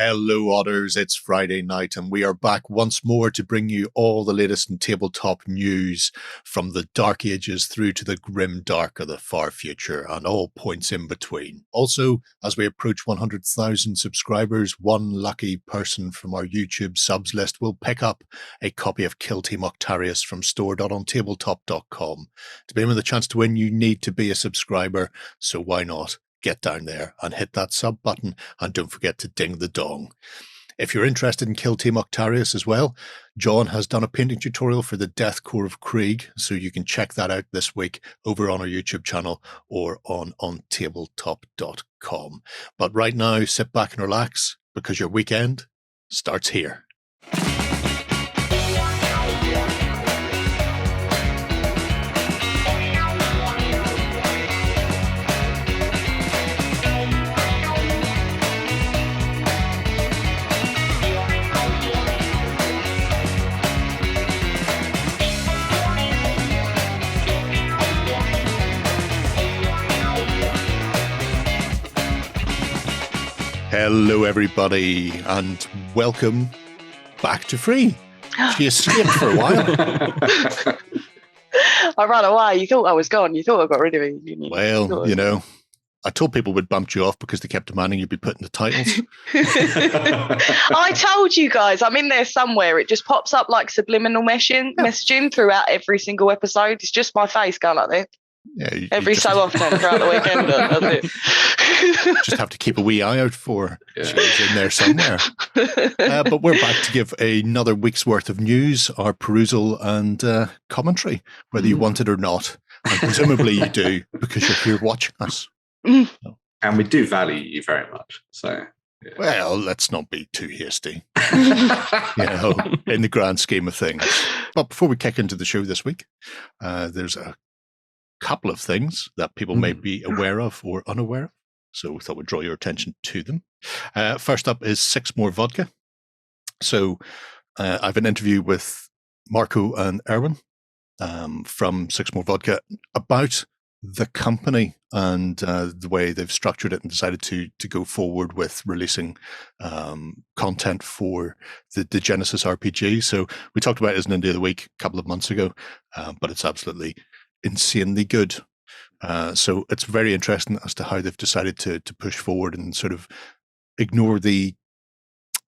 Hello, Otters. It's Friday night, and we are back once more to bring you all the latest in tabletop news from the dark ages through to the grim dark of the far future and all points in between. Also, as we approach 100,000 subscribers, one lucky person from our YouTube subs list will pick up a copy of Kill Team Octarius from store.ontabletop.com. To be with a chance to win, you need to be a subscriber, so why not? Get down there and hit that sub button, and don't forget to ding the dong. If you're interested in Kill Team Octarius as well, John has done a painting tutorial for the Death Core of Krieg, so you can check that out this week over on our YouTube channel or on OnTableTop.com. But right now, sit back and relax, because your weekend starts here. Hello, everybody, and welcome back to Free. She escaped for a while. I ran away. You thought I was gone. You thought I got rid of me. Well, you know, I told people we'd bumped you off because they kept demanding you'd be put in the titles. I told you guys, I'm in there somewhere. It just pops up like subliminal messaging throughout every single episode. It's just my face going like this. Yeah, every so often throughout the weekend. That's it. Just have to keep a wee eye out for she's in there somewhere. But we're back to give another week's worth of news, our perusal and commentary, whether you want it or not. And presumably you do, because you're here watching us. And we do value you very much. So, yeah. Well, let's not be too hasty, in the grand scheme of things. But before we kick into the show this week, there's a couple of things that people may be aware of or unaware of. So we thought we'd draw your attention to them. First up is Six More Vodka. So I have an interview with Marco and Erwin from Six More Vodka about the company and the way they've structured it and decided to go forward with releasing content for the Genesis RPG. So we talked about it as an Indie of the Week a couple of months ago, but it's absolutely insanely good. So it's very interesting as to how they've decided to push forward and sort of ignore the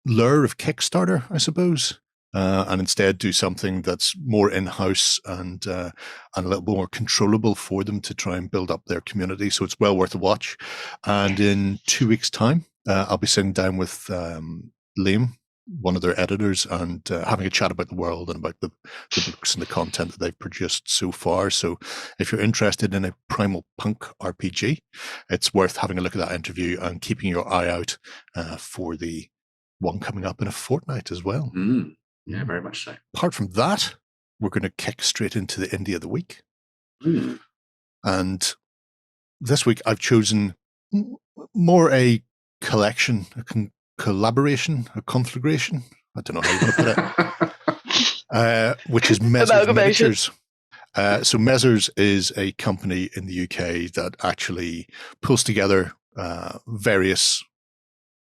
lure of Kickstarter, I suppose, and instead do something that's more in-house and a little more controllable for them to try and build up their community. So it's well worth a watch. And in 2 weeks' time, I'll be sitting down with Liam, one of their editors, and having a chat about the world and about the books and the content that they've produced so far. So if you're interested in a Primal Punk RPG, it's worth having a look at that interview and keeping your eye out for the one coming up in a fortnight as well. Yeah, very much so. Apart from that, we're going to kick straight into the Indie of the Week. And this week I've chosen more a collection, collaboration, a conflagration, I don't know how you want to put it, which is Mezzers Miniatures. So Mezzers is a company in the UK that actually pulls together various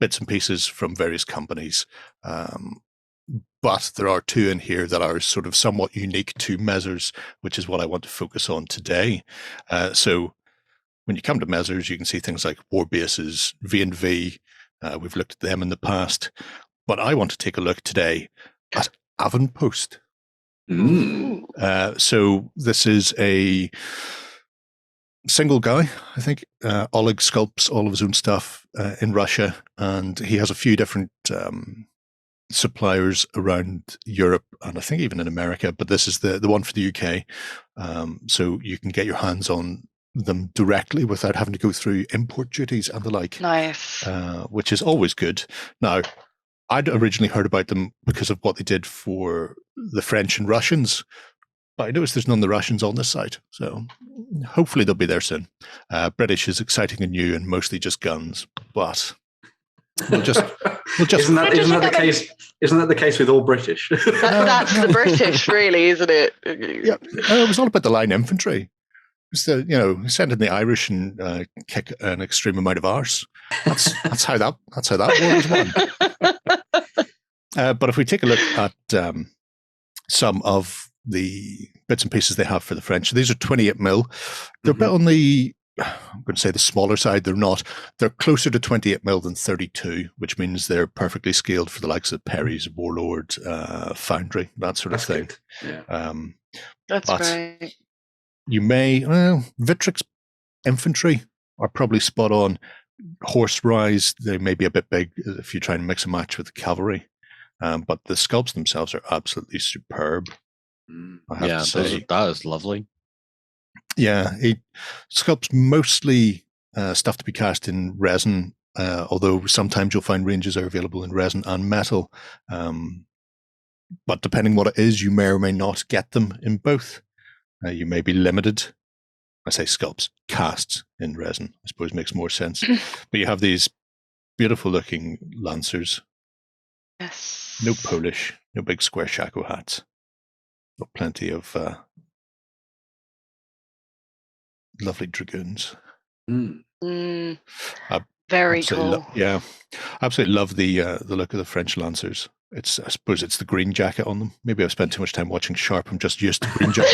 bits and pieces from various companies. But there are two in here that are sort of somewhat unique to Mezzers, which is what I want to focus on today. So when you come to Mezzers, you can see things like War Bases, V&V. We've looked at them in the past, but I want to take a look today at Avanpost. So this is a single guy, I think. Oleg sculpts all of his own stuff in Russia, and he has a few different suppliers around Europe and I think even in America, but this is the one for the UK. So you can get your hands on them directly without having to go through import duties and the like. Nice. Which is always good. Now, I'd originally heard about them because of what they did for the French and Russians, but I noticed there's none of the Russians on this site, so hopefully they'll be there soon. British is exciting and new and mostly just guns, but we'll just isn't that the case? Isn't that the case with all British? That's the British, really, isn't it? Yeah, it was all about the line infantry. So, send in the Irish and kick an extreme amount of arse. That's how that war was won. But if we take a look at some of the bits and pieces they have for the French, these are 28 mil. They're a bit on the, I'm going to say the smaller side. They're not. They're closer to 28 mil than 32, which means they're perfectly scaled for the likes of Perry's, Warlord, Foundry, that sort of thing. Good. Yeah. That's great. You may, Vitrix infantry are probably spot on. Horse rise, they may be a bit big if you try and mix and match with the cavalry. But the sculpts themselves are absolutely superb. I have to say. That is lovely. Yeah, he sculpts mostly stuff to be cast in resin, although sometimes you'll find ranges are available in resin and metal. But depending what it is, you may or may not get them in both. You may be limited. I say sculpts, casts in resin, I suppose makes more sense. But you have these beautiful looking lancers. Yes. No Polish, no big square shako hats. But plenty of lovely dragoons. Very cool. I absolutely love the look of the French lancers. I suppose it's the green jacket on them. Maybe I've spent too much time watching Sharp. I'm just used to green jacket.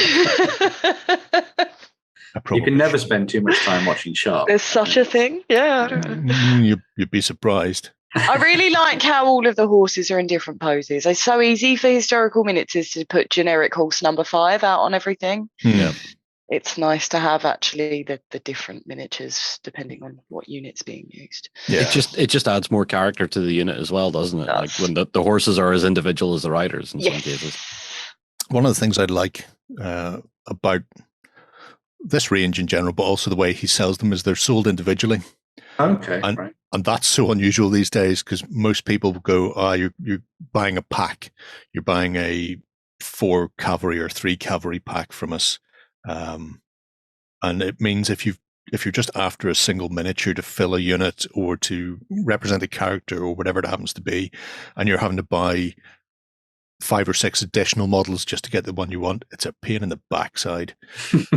You can never spend too much time watching Sharp. There's such a thing. Yeah. You'd be surprised. I really like how all of the horses are in different poses. It's so easy for historical miniatures to put generic horse number 5 out on everything. Yeah. It's nice to have actually the different miniatures depending on what unit's being used. Yeah. It just adds more character to the unit as well, doesn't it? Like when the horses are as individual as the riders in some cases. One of the things I'd like about this range in general, but also the way he sells them, is they're sold individually. Okay, right. And that's so unusual these days because most people go, you're buying a pack. You're buying a 4 cavalry or 3 cavalry pack from us. And it means if you're just after a single miniature to fill a unit or to represent a character or whatever it happens to be, and you're having to buy 5 or 6 additional models just to get the one you want, it's a pain in the backside.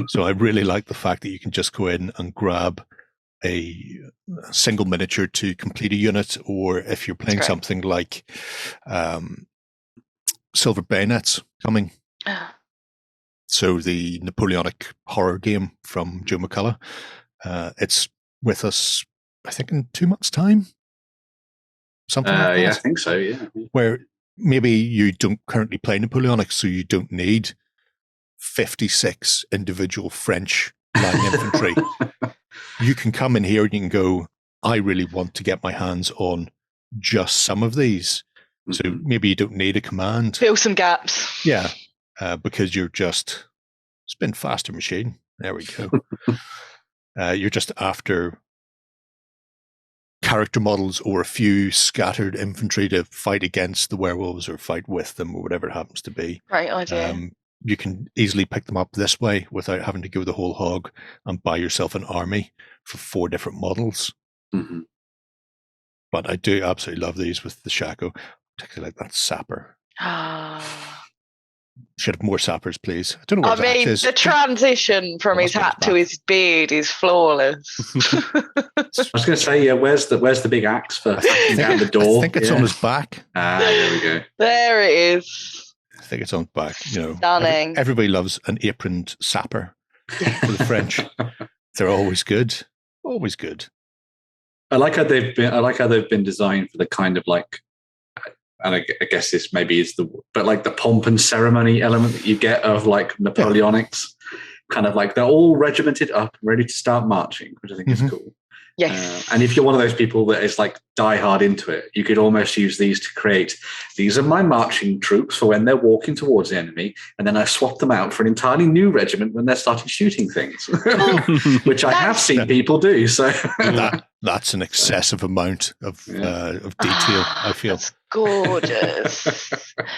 So I really like the fact that you can just go in and grab a single miniature to complete a unit, or if you're playing something like Silver Bayonets coming. So the Napoleonic horror game from Joe McCullough, it's with us, I think, in 2 months' time. Something like that. Yeah, I think so, yeah. Where maybe you don't currently play Napoleonic, so you don't need 56 individual French line infantry. You can come in here and you can go, I really want to get my hands on just some of these. So maybe you don't need a command. Fill some gaps. Yeah. Because you're just spin faster machine. There we go. You're just after character models or a few scattered infantry to fight against the werewolves or fight with them or whatever it happens to be. Great idea. You can easily pick them up this way without having to go the whole hog and buy yourself an army for 4 different models. But I do absolutely love these with the Shako, particularly like that sapper. Should have more sappers, please. I don't know what the transition from his hat to his beard is flawless. I was going to say, where's the big axe for down the door? I think it's on his back. There we go. There it is. I think it's on his back. Stunning. Everybody loves an aproned sapper for the French. They're always good. Always good. I like how they've been designed for the kind of like, and I guess this maybe is like the pomp and ceremony element that you get of like Napoleonics, kind of like they're all regimented up, ready to start marching, which I think is cool. Yes. And if you're one of those people that is like die hard into it, you could almost use these to create, these are my marching troops for when they're walking towards the enemy, and then I swap them out for an entirely new regiment when they're starting shooting things, which I have seen people do. So that's an excessive amount of detail, I feel. That's gorgeous.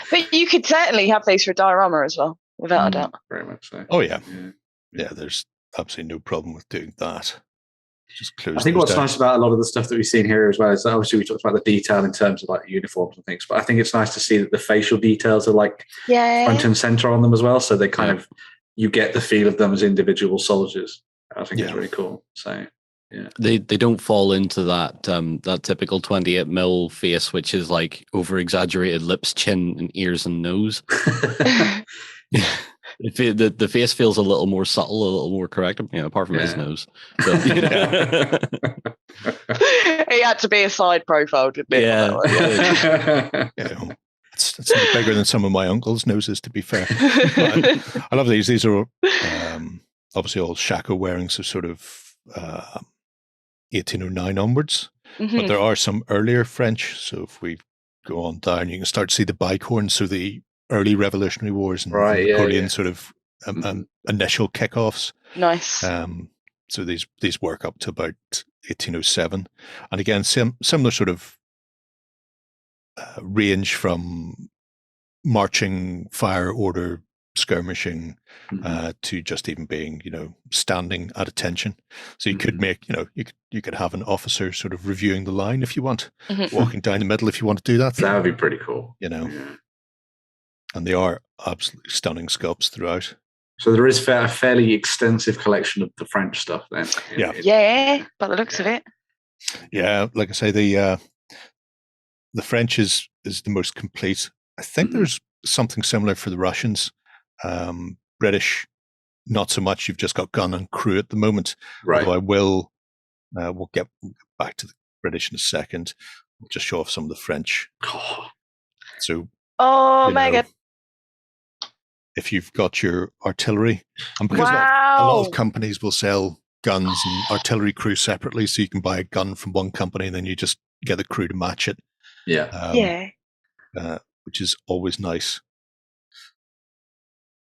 But you could certainly have these for diorama as well, without a doubt. Very much so. Oh, yeah. Yeah, there's absolutely no problem with doing that. Just close. I think what's nice about a lot of the stuff that we've seen here as well is that obviously we talked about the detail in terms of like uniforms and things, but I think it's nice to see that the facial details are like front and center on them as well. So they kind of you get the feel of them as individual soldiers. I think it's Yeah. really cool. So yeah, They don't fall into that that typical 28 mil face, which is like over exaggerated lips, chin, and ears and nose. The face feels a little more subtle, a little more correct, apart from his Yeah. nose. But, you know. He had to be a side profile, didn't he? Yeah. On that one? You know, it's not bigger than some of my uncle's noses, to be fair. But I love these. These are obviously all shako wearing, so sort of 1809 onwards. But there are some earlier French. So if we go on down, you can start to see the bicorns, so the early Revolutionary Wars and Napoleon sort of initial kickoffs. Nice. So these work up to about 1807, and again, similar sort of range from marching, fire order, skirmishing, to just even being, standing at attention. So you could make, you could have an officer sort of reviewing the line if you want, walking down the middle if you want to do that. That would be pretty cool. And they are absolutely stunning sculpts throughout. So there is a fairly extensive collection of the French stuff then. Yeah, by the looks of it. Yeah, like I say, the French is the most complete. I think there's something similar for the Russians. British, not so much. You've just got gun and crew at the moment. Right. Although we'll get back to the British in a second. We'll just show off some of the French. So, Megan. If you've got your artillery, and because a lot of companies will sell guns and artillery crew separately, so you can buy a gun from one company and then you just get the crew to match it. Which is always nice.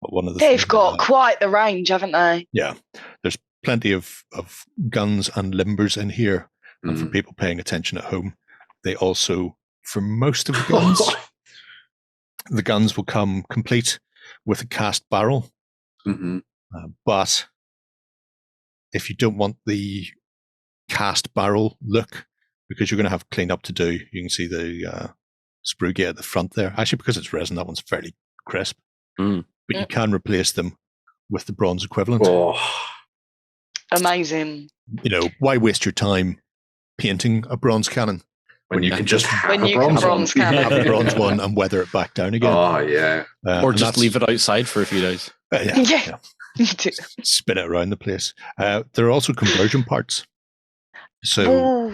But one of the they've got quite the range, haven't they? Yeah, there's plenty of guns and limbers in here, and for people paying attention at home, they also, for most of the guns will come complete with a cast barrel. But if you don't want the cast barrel look, because you're going to have cleanup to do, you can see the sprue gate at the front there. Actually, because it's resin, that one's fairly crisp. But you can replace them with the bronze equivalent. Amazing. Why waste your time painting a bronze cannon when you can just have a bronze cannon? Have a bronze one and weather it back down again. Oh, yeah. Or just leave it outside for a few days. Yeah. Spin it around the place. There are also conversion parts. So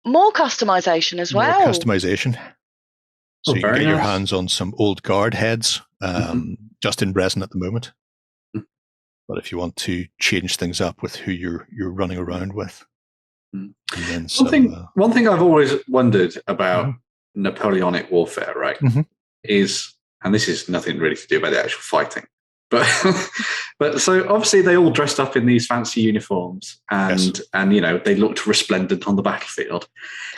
more customization as well. More customization. So you can get your hands on some old guard heads, just in resin at the moment. But if you want to change things up with who you're running around with. One thing I've always wondered about Napoleonic warfare, right, is, and this is nothing really to do about the actual fighting, but so obviously they all dressed up in these fancy uniforms and they looked resplendent on the battlefield.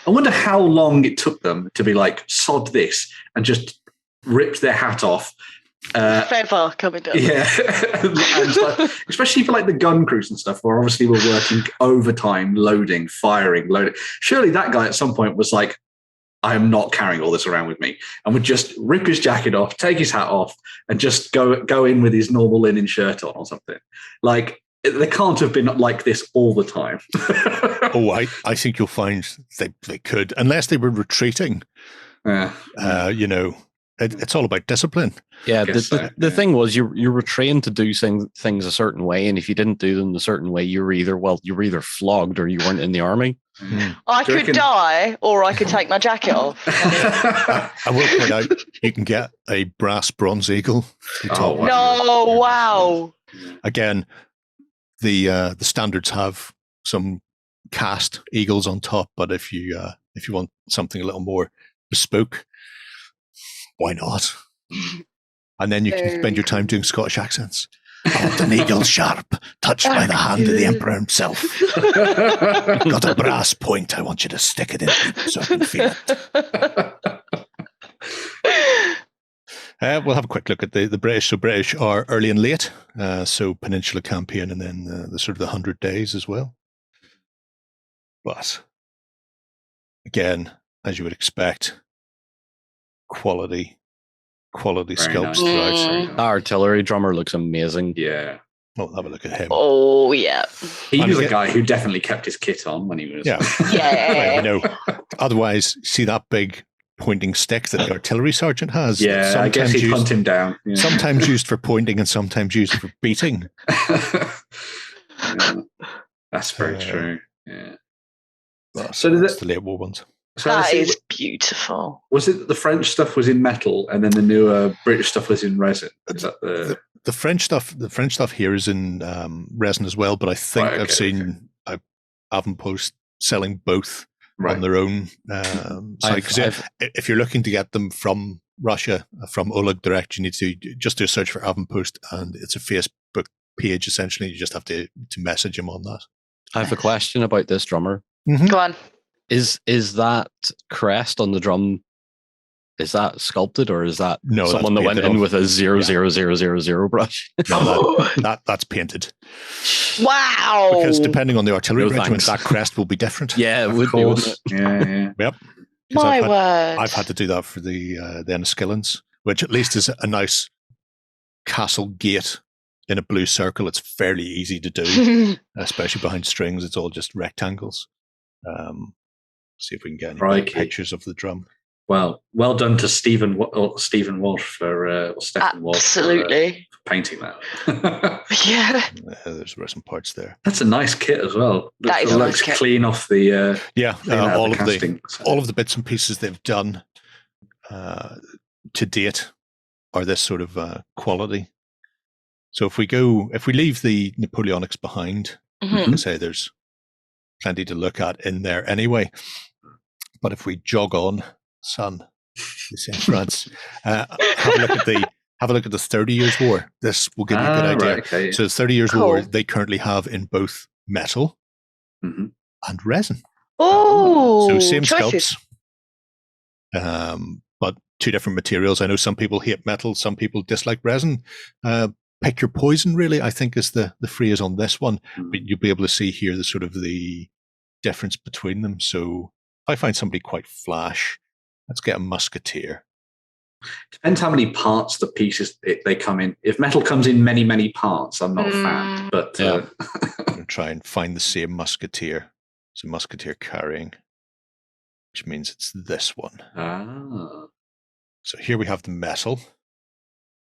I wonder how long it took them to be like, sod this, and just ripped their hat off. Feather coming down. Yeah. and especially for like the gun crews and stuff, where obviously we're working overtime, loading, firing, loading. Surely that guy at some point was like, I am not carrying all this around with me, and would just rip his jacket off, take his hat off, and just go in with his normal linen shirt on or something. Like, they can't have been like this all the time. I think you'll find they could, unless they were retreating. It's all about discipline. Yeah, the thing was, you were trained to do things a certain way, and if you didn't do them a certain way, you were either flogged or you weren't in the army. I could die, or I could take my jacket off. I will point out, you can get a brass bronze eagle. Wow. Again, the standards have some cast eagles on top, but if you want something a little more bespoke, why not? And then you can spend your time doing Scottish accents. I want an eagle sharp, touched by the hand of the Emperor himself. Got a brass point. I want you to stick it in so I can feel it. We'll have a quick look at the British. So British are early and late. So Peninsula Campaign, and then the sort of the 100 Days as well. But again, as you would expect, quality quality Very sculpts nice. throughout. Very The nice. artillery drummer looks amazing. Yeah. Well, have a look at him. Oh, yeah. He And was a again- guy who definitely kept his kit on when he was. Yeah. Yeah. Well, you know, otherwise, see that big pointing stick that the artillery sergeant has? Yeah, I guess he'd hunt him down. Yeah. Sometimes used for pointing and sometimes used for beating. Yeah, that's very Uh, true. Yeah. Well, So did that's it- the late war ones. So That I see- is beautiful. was it that the French stuff was in metal and then the newer British stuff was in resin? Is that the The French stuff here is in resin as well, but I think Right, I've okay, seen Avanpost selling both on right? their own site. 'Cause I've- if you're looking to get them from Russia, from Oleg direct, you need to just do a search for Avanpost, and it's a Facebook page essentially. You just have to message him on that. I have a question about this drummer. Go on. Is that crest on the drum? Is that sculpted, or is that No, that's someone that went painted in off. with a 00000 brush? No, that's painted. Wow. Because depending on the artillery No regiment, thanks. that crest will be different. Yeah, it Of would be. Wouldn't course. it? Yeah, yeah. 'Cause My word. I've had to do that for the Enniskillens, which at least is a nice castle gate in a blue circle. It's fairly easy to do, especially behind strings. It's all just rectangles. See if we can get any Crikey. pictures of the drum. Well done to Stephen Walsh for or Stephen Walsh for Absolutely. painting that. Yeah. There's some parts there. That's a nice kit as well. That is It a looks nice kit. clean off the Yeah, clean out all of the casting. all of the bits and pieces they've done to date are this sort of quality. So if we leave the Napoleonics behind, Mhm. I can say there's plenty to look at in there anyway. But if we jog on, son, you say in France, have a look at the 30 Years' War. This will give you a good idea. Right, okay. So the 30 Years' War, Cool. they currently have in both metal Mhm. and resin. Oh, So same choices. sculpts, but two different materials. I know some people hate metal, some people dislike resin. Pick your poison, really, I think is the phrase on this one. But you'll be able to see here the sort of the difference between them. So if I find somebody quite flash, let's get a musketeer. Depends how many parts the pieces they come in. If metal comes in many, many parts, I'm not a Mm. fan. But Yeah. I'm going to try and find the same musketeer. It's a musketeer carrying, which means it's this one. So here we have the metal,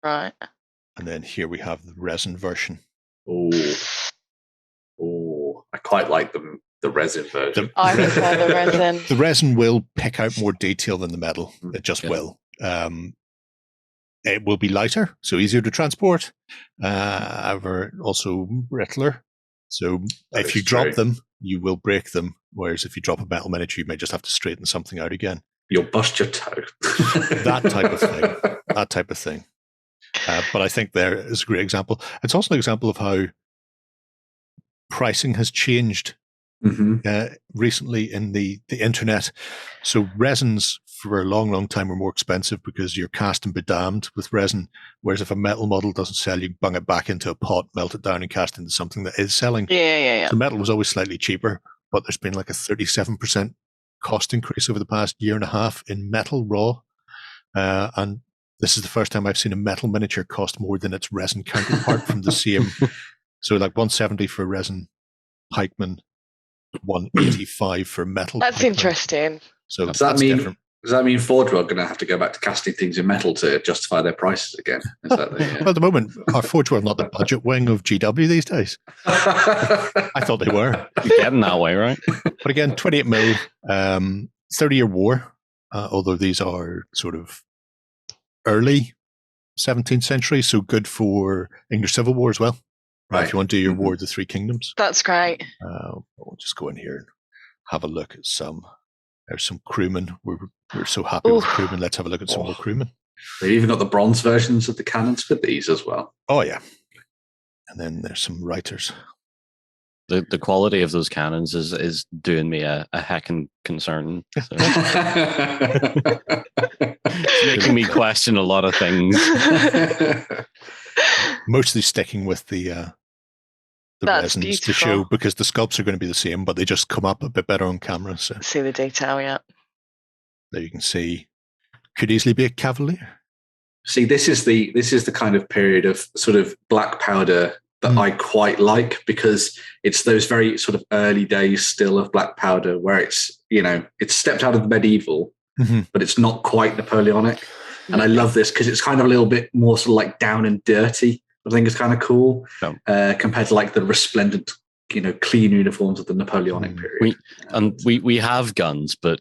Right. and then here we have the resin version. Oh, I quite like the resin version. I prefer the resin. The resin will pick out more detail than the metal. It just Yeah. will. It will be lighter, so easier to transport. However, also brittler. So That if you is drop true. them, you will break them. Whereas if you drop a metal miniature, you may just have to straighten something out again. You'll bust your toe. That type of thing. That type of thing. But I think there is a great example. It's also an example of how pricing has changed Mhm. recently in the internet. So resins for a long, long time were more expensive because you're cast and bedamned with resin. Whereas if a metal model doesn't sell, you bung it back into a pot, melt it down, and cast into something that is selling. Yeah. So metal was always slightly cheaper, but there's been like a 37% cost increase over the past year and a half in metal raw. And this is the first time I've seen a metal miniature cost more than its resin counterpart from the same. So like 170 for resin pikeman, 185 for metal. That's pikeman. interesting. So Does that that's mean different. Forge are going to have to go back to casting things in metal to justify their prices again? Is that Well, at the moment, our Forge World not the budget wing of GW these days. I thought they were. You're getting that way, right? But again, 28 mil, 30-year war, although these are sort of early 17th century, so good for English Civil War as well. Right. If you want to do your Mhm. War of the Three Kingdoms. That's great. We'll just go in here and have a look at some. There's some crewmen. We're so happy with Oof. crewmen. Let's have a look at some more crewmen. They've even got the bronze versions of the cannons for these as well. Oh, yeah. And then there's some writers. The quality of those cannons is doing me a heckin' concern. So it's making me question a lot of things. Mostly sticking with the That's resins to beautiful. show, because the sculpts are going to be the same, but they just come up a bit better on camera. So See the detail, yeah. there you can see. Could easily be a cavalier. See, this is the kind of period of sort of black powder that I quite like, because it's those very sort of early days still of black powder where it's, it's stepped out of the medieval, but it's not quite Napoleonic. And I love this because it's kind of a little bit more sort of like down and dirty. I think it's kind of cool compared to like the resplendent, clean uniforms of the Napoleonic period. We have guns, but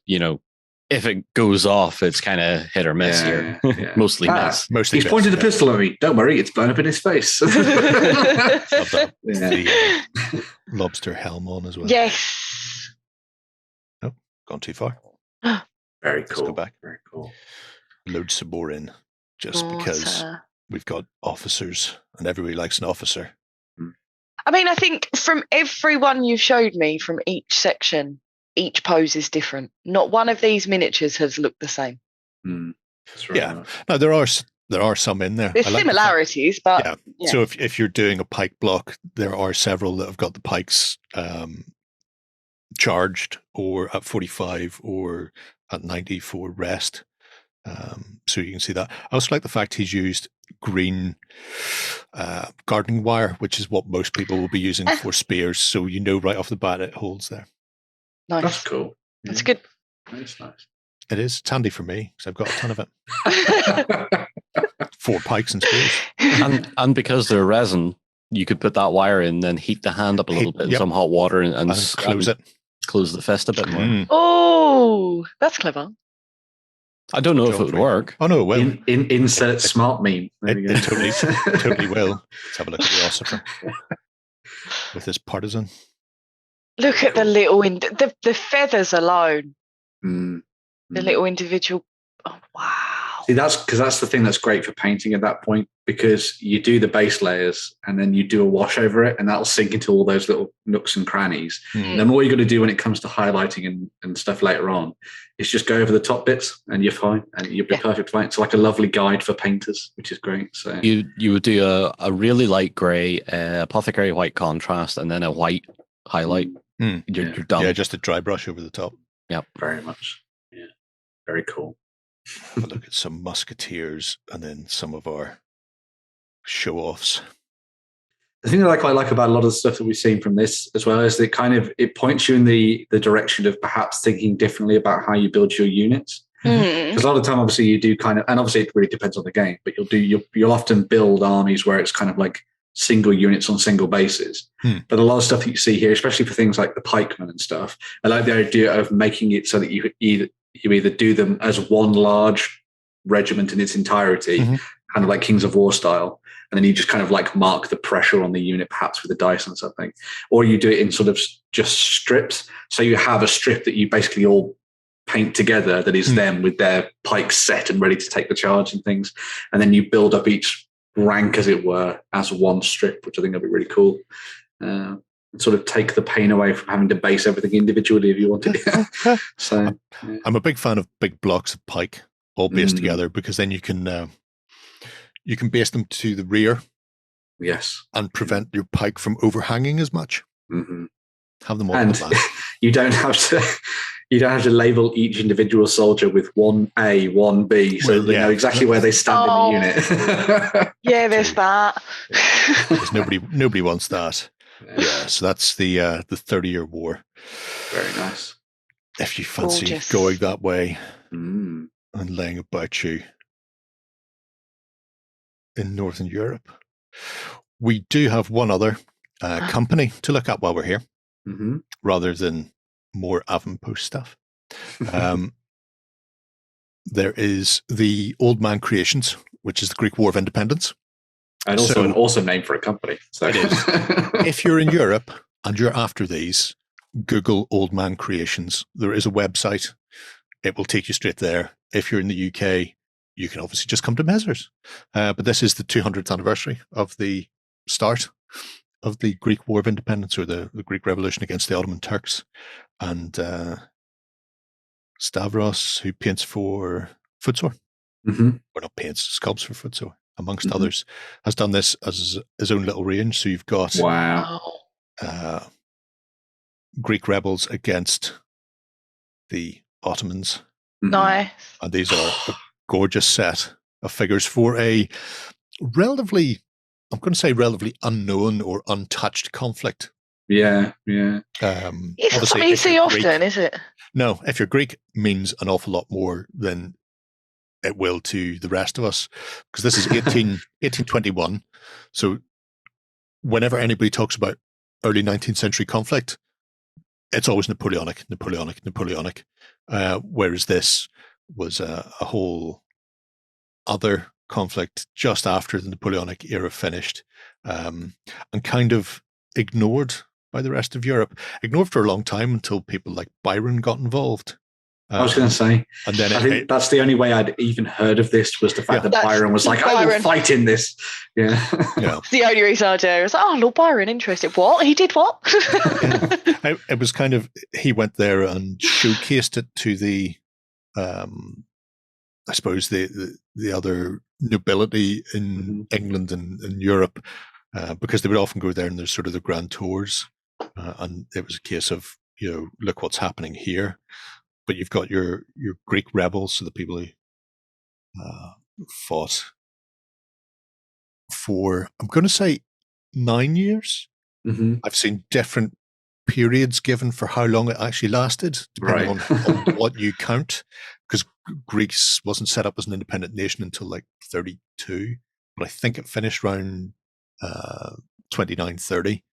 if it goes off, it's kind of hit or miss here. Yeah. Mostly miss. He's pointed a pistol at me. Don't worry, it's blown up in his face. Love that. The lobster helm on as well. Yes. Oh, gone too far. Very cool. Let's go back. Very cool. Load some more in, just because we've got officers and everybody likes an officer. I mean, I think from every one you've showed me from each section, each pose is different. Not one of these miniatures has looked the same. That's right. Yeah. No, there are some in there. There's similarities, but yeah. So if you're doing a pike block, there are several that have got the pikes charged or at 45 or at 90 for rest. So you can see that. I also like the fact he's used green gardening wire, which is what most people will be using for spears. So right off the bat it holds there. Nice. That's cool. That's good. That's nice. It is. It's handy for me because I've got a ton of it. 4 pikes and spears. And because they're resin, you could put that wire in, then heat the hand up a little bit in some hot water and close it. Close the fist a bit more. Oh, that's clever. I don't know if it would work. Oh no, it will. Insert smart meme. It totally will. Let's have a look at the Ossifer with his partisan. Look at the little the feathers alone. The little individual. Oh wow! See, that's the thing that's great for painting at that point, because you do the base layers and then you do a wash over it, and that'll sink into all those little nooks and crannies. And then all you're going to do when it comes to highlighting and stuff later on is just go over the top bits, and you're fine, and you'll be perfect fine. It's like a lovely guide for painters, which is great. So you would do a really light grey, apothecary white contrast, and then a white highlight. You're done. Yeah, just a dry brush over the top. Yep, very much. Yeah, very cool. Have a look at some musketeers and then some of our show-offs. The thing that I quite like about a lot of the stuff that we've seen from this as well is that it points you in the direction of perhaps thinking differently about how you build your units. Because a lot of the time, obviously, you do and obviously it really depends on the game, but you'll often build armies where it's kind of like single units on single bases. But a lot of stuff that you see here, especially for things like the pikemen and stuff, I like the idea of making it so that you either do them as one large regiment in its entirety, kind of like Kings of War style, and then you just kind of like mark the pressure on the unit perhaps with the dice and something, or you do it in sort of just strips. So you have a strip that you basically all paint together that is them with their pikes set and ready to take the charge and things, and then you build up each rank, as it were, as one strip, which I think would be really cool. And sort of take the pain away from having to base everything individually if you wanted. So I'm a big fan of big blocks of pike all based together, because then you can base them to the rear. Yes. And prevent your pike from overhanging as much. Have them all and in the back. You don't have to label each individual soldier with 1A, 1B, so they know exactly where they stand in the unit. Yeah, there's that. Because nobody wants that. Yeah, so that's the 30-Year War. Very nice. If you fancy going that way and laying about you in Northern Europe. We do have one other company to look at while we're here, rather than more Avanpost stuff. There is the Old Man Creations, which is the Greek War of Independence. And also an awesome name for a company. So. It is. If you're in Europe and you're after these, Google Old Man Creations. There is a website. It will take you straight there. If you're in the UK, you can obviously just come to Mezzers. But this is the 200th anniversary of the start of the Greek War of Independence, or the Greek Revolution against the Ottoman Turks. And Stavros, who paints for Footsore, or not paints, sculpts for Footsore, amongst others, has done this as his own little range. So you've got Greek rebels against the Ottomans. Nice. And these are a gorgeous set of figures for a relatively, I'm going to say relatively unknown or untouched conflict. Yeah. It's not Obviously, something you if see you're often, Greek- is it? No, if you're Greek, means an awful lot more than it will to the rest of us, because this is 1821. So whenever anybody talks about early 19th century conflict, it's always Napoleonic. Whereas this was a whole other conflict just after the Napoleonic era finished, and kind of ignored by the rest of Europe. Ignored for a long time until people like Byron got involved. I was going to say, and then I think that's the only way I'd even heard of this was the fact that Byron was like, I will fight in this. Yeah. It's the only reason I do. It's like, oh, Lord Byron, interested. What? He did what? It was kind of, he went there and showcased it to the, I suppose, the other nobility in England and in Europe, because they would often go there and there's sort of the grand tours. And it was a case of, look what's happening here. But you've got your Greek rebels, so the people who fought for, I'm going to say, 9 years. Mm-hmm. I've seen different periods given for how long it actually lasted, depending on what you count, because Greece wasn't set up as an independent nation until like 32, but I think it finished around 29, 30.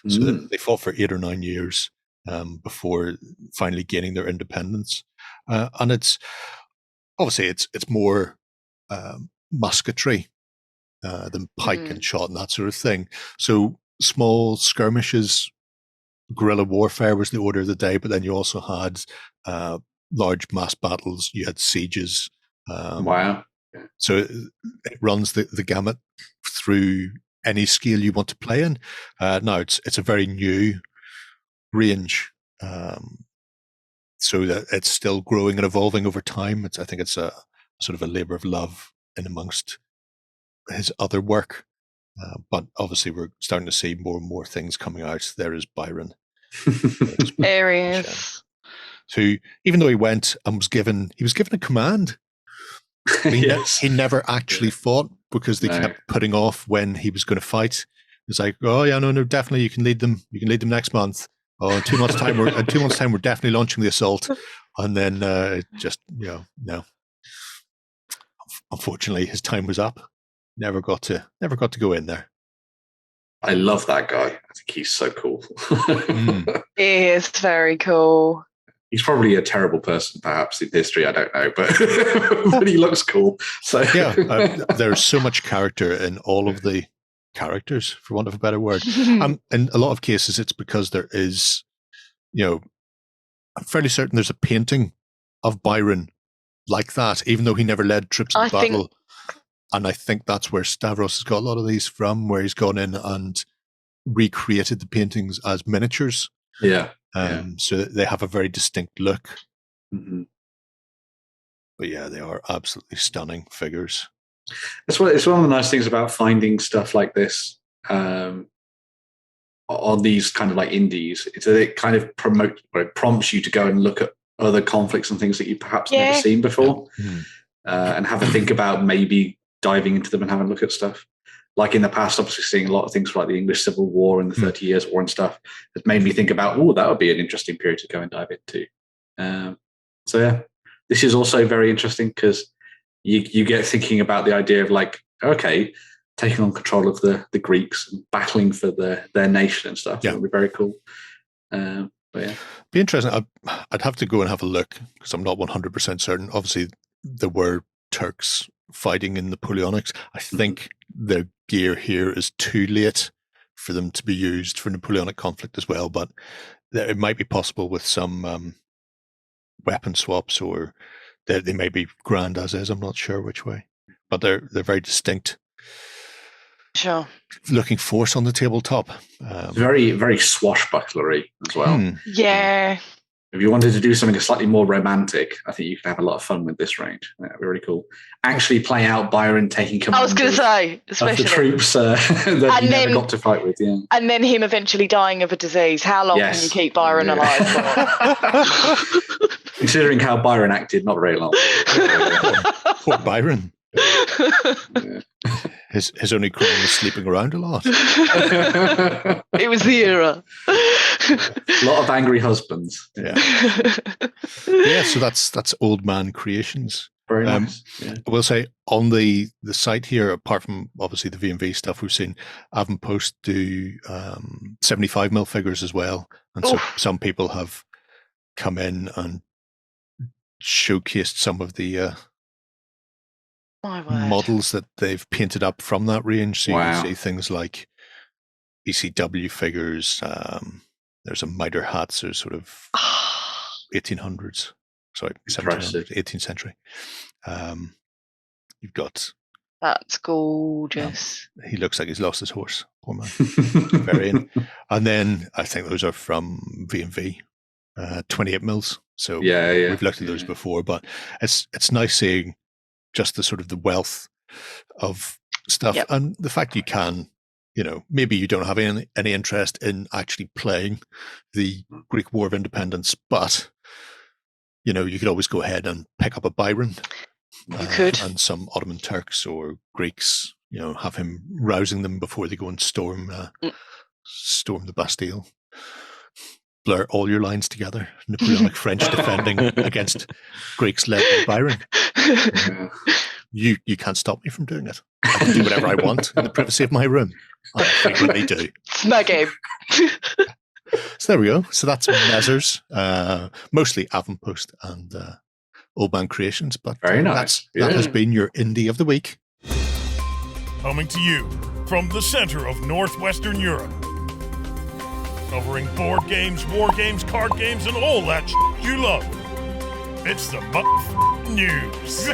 So they fought for 8 or 9 years. Before finally gaining their independence, and it's obviously it's more musketry than pike and shot and that sort of thing. So small skirmishes, guerrilla warfare was the order of the day. But then you also had large mass battles. You had sieges. Wow! So it runs the gamut through any scale you want to play in. Now it's a very new range, so that it's still growing and evolving over time. I think it's a sort of a labor of love in amongst his other work, but obviously we're starting to see more and more things coming out. There is Byron. There he is. Who, even though he went and was given a command, he never actually fought because they kept putting off when he was going to fight. It's like, oh yeah, no, definitely you can lead them next month. Oh, in 2 months' time, we're definitely launching the assault, and then no. Unfortunately, his time was up. Never got to go in there. I love that guy. I think he's so cool. He is very cool. He's probably a terrible person, perhaps in history. I don't know, but he looks cool. So there's so much character in all of the characters, for want of a better word. In a lot of cases, it's because there is, I'm fairly certain there's a painting of Byron like that, even though he never led troops in battle. And I think that's where Stavros has got a lot of these from, where he's gone in and recreated the paintings as miniatures. Yeah. So they have a very distinct look. Mm-hmm. But yeah, they are absolutely stunning figures. It's one of the nice things about finding stuff like this on these kind of like indies. It's that it kind of prompts you to go and look at other conflicts and things that you perhaps never seen before, and have a think about maybe diving into them and having a look at stuff. Like in the past, obviously seeing a lot of things like the English Civil War and the 30 Years' War and stuff has made me think about, that would be an interesting period to go and dive into. So yeah, this is also very interesting because you get thinking about the idea of like, okay, taking on control of the Greeks and battling for their nation and stuff. That would be very cool. But yeah. Be interesting. I'd have to go and have a look because I'm not 100% certain. Obviously, there were Turks fighting in Napoleonics. I think the gear here is too late for them to be used for Napoleonic conflict as well, but it might be possible with some weapon swaps, or they may be grand as is. I'm not sure which way, but they're very distinct. Sure. Looking force on the tabletop. Very, very swashbucklery as well. Yeah. If you wanted to do something slightly more romantic, I think you could have a lot of fun with this range. That'd be really cool. Actually play out Byron taking command. I was going to say, especially of the troops that he never got to fight with. Yeah. And then him eventually dying of a disease. How long can you keep Byron alive for? Considering how Byron acted, not very long. Poor Byron. His only crime was sleeping around a lot. It was the era. A lot of angry husbands. Yeah. Yeah, so that's Old Man Creations. Very nice. Yeah. I will say on the site here, apart from obviously the V&V stuff we've seen, Avanpost do 75mm figures as well. And so some people have come in and showcased some of the models that they've painted up from that range. So you can see things like ECW figures. There's a mitre hats, there's sort of 1800s. Sorry, 1700s, 18th century. You've got... That's gorgeous. He looks like he's lost his horse. Poor man. Very in. And then I think those are from V&V, 28mm. So we've looked at those before, but it's nice seeing just the sort of the wealth of stuff and the fact you can, maybe you don't have any interest in actually playing the Greek War of Independence, but you could always go ahead and pick up a Byron. You could. And some Ottoman Turks or Greeks, have him rousing them before they go and storm the Bastille. Blur all your lines together. Napoleonic French defending against Greeks led by Byron. You can't stop me from doing it. I can do whatever I want in the privacy of my room. I frequently do. It's my game. So there we go. So that's Mezzers, mostly Avanpost and Old Man Creations. But very nice. That has been your Indie of the Week. Coming to you from the center of Northwestern Europe. Covering board games, war games, card games, and all that you love. It's the news.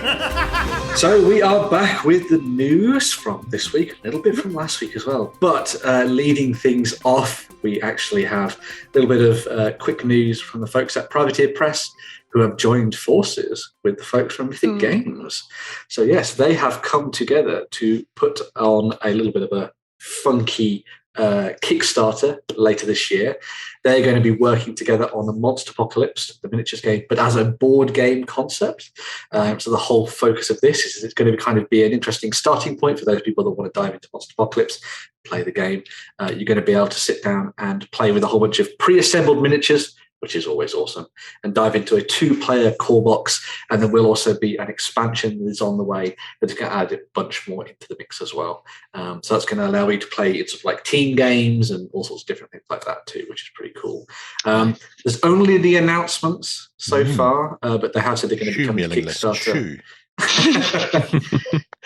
So we are back with the news from this week, a little bit from last week as well. But leading things off, we actually have a little bit of quick news from the folks at Privateer Press, who have joined forces with the folks from Mythic Games. So yes, they have come together to put on a little bit of a funky Kickstarter later this year. They're going to be working together on the Monsterpocalypse, the miniatures game, but as a board game concept. So the whole focus of this is it's going to kind of be an interesting starting point for those people that want to dive into Monsterpocalypse, play the game. You're going to be able to sit down and play with a whole bunch of pre-assembled miniatures, which is always awesome, and dive into a 2-player core box. And there will also be an expansion that is on the way that's going to add a bunch more into the mix as well. So that's going to allow you to play sort of like team games and all sorts of different things like that too, which is pretty cool. There's only the announcements so far, but they have said they're going to be coming to Kickstarter.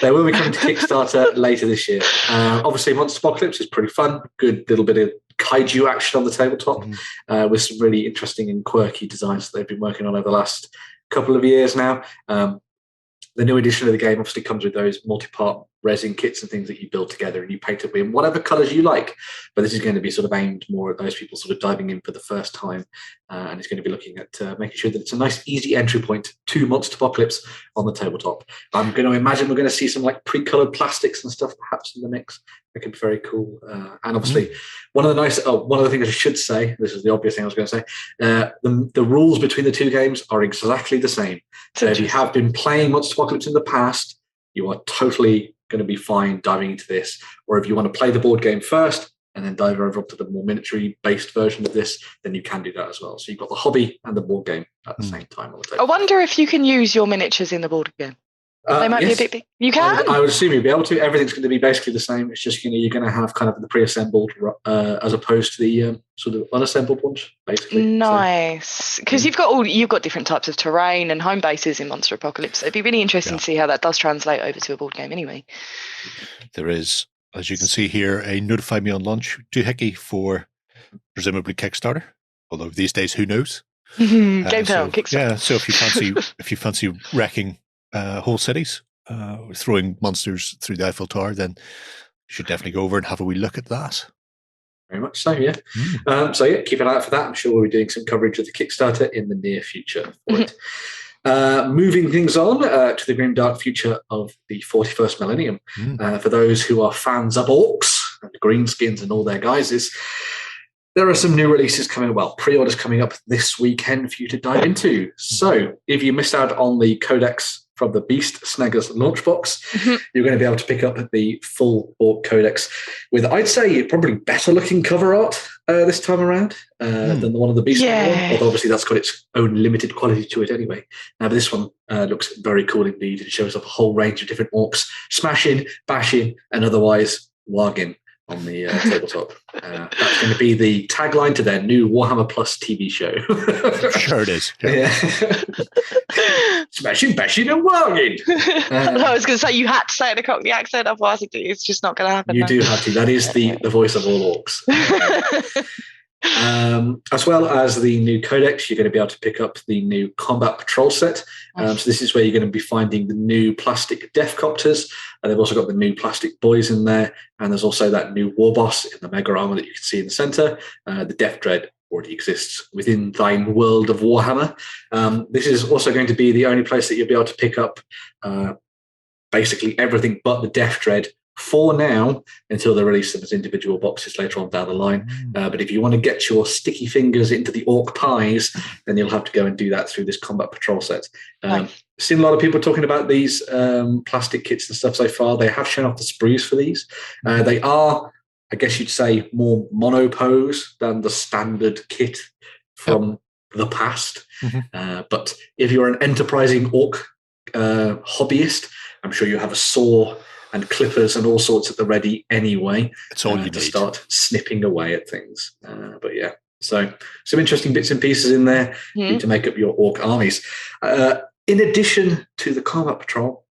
They will be coming to Kickstarter later this year. Obviously, Monsterpocalypse is pretty fun. Good little bit of kaiju action on the tabletop with some really interesting and quirky designs that they've been working on over the last couple of years now. The new edition of the game obviously comes with those multi-part resin kits and things that you build together and you paint it with whatever colours you like. But this is going to be sort of aimed more at those people sort of diving in for the first time. And it's going to be looking at making sure that it's a nice, easy entry point to Monsterpocalypse on the tabletop. I'm going to imagine we're going to see some like pre-coloured plastics and stuff perhaps in the mix. That could be very cool. And obviously, one of the things I should say, this is the obvious thing I was going to say, the rules between the two games are exactly the same. So if you have been playing Monsterpocalypse in the past, you are totally going to be fine diving into this. Or if you want to play the board game first and then dive over up to the more miniature-based version of this, then you can do that as well. So you've got the hobby and the board game at the same time on the table. I wonder if you can use your miniatures in the board game. They might be a bit big. You can? I would assume you'd be able to. Everything's going to be basically the same. It's just, you're going to have kind of the pre-assembled as opposed to the sort of unassembled ones, basically. Nice. Because you've got different types of terrain and home bases in Monsterpocalypse. It'd be really interesting to see how that does translate over to a board game anyway. There is, as you can see here, a Notify Me on Launch doohickey for presumably Kickstarter. Although these days, who knows? Gametown, Kickstarter. Yeah, so if you fancy wrecking whole cities, throwing monsters through the Eiffel Tower, then you should definitely go over and have a wee look at that. Very much so, yeah. Keep an eye out for that. I'm sure we'll be doing some coverage of the Kickstarter in the near future for it. Moving things on to the grimdark future of the 41st millennium. For those who are fans of Orks and Greenskins and all their guises, there are some new releases coming. Well, pre-orders coming up this weekend for you to dive into. So if you missed out on the Codex from the Beast Snaggers launch box. You're going to be able to pick up the full Orc Codex with, I'd say, probably better looking cover art this time around than the one of the Beast Snagger one. Although obviously that's got its own limited quality to it anyway. But this one looks very cool indeed. It shows up a whole range of different orcs, smashing, bashing, and otherwise warging on the tabletop. That's going to be the tagline to their new Warhammer Plus TV show. Sure it is. Yeah. Smashing, bashing, and warging. I was going to say you had to say it in a Cockney accent, otherwise it's just not going to happen. You do have to. That is the voice of all orcs. As well as the new codex, you're going to be able to pick up the new combat patrol set. So this is where you're going to be finding the new plastic Deathcopters, and they've also got the new plastic boys in there, and there's also that new war boss in the mega armor that you can see in the center. The Death Dread already exists within thine world of Warhammer. This is also going to be the only place that you'll be able to pick up basically everything but the Death Dread for now, until they release them as individual boxes later on down the line. But if you want to get your sticky fingers into the orc pies, then you'll have to go and do that through this combat patrol set. Seen a lot of people talking about these plastic kits and stuff so far. They have shown off the sprues for these. They are, I guess you'd say, more monopose than the standard kit from the past. But if you're an enterprising orc hobbyist, I'm sure you have a saw and clippers and all sorts at the ready anyway. It's all you need to start snipping away at things. But yeah, so some interesting bits and pieces in there to make up your orc armies. In addition to the combat patrol,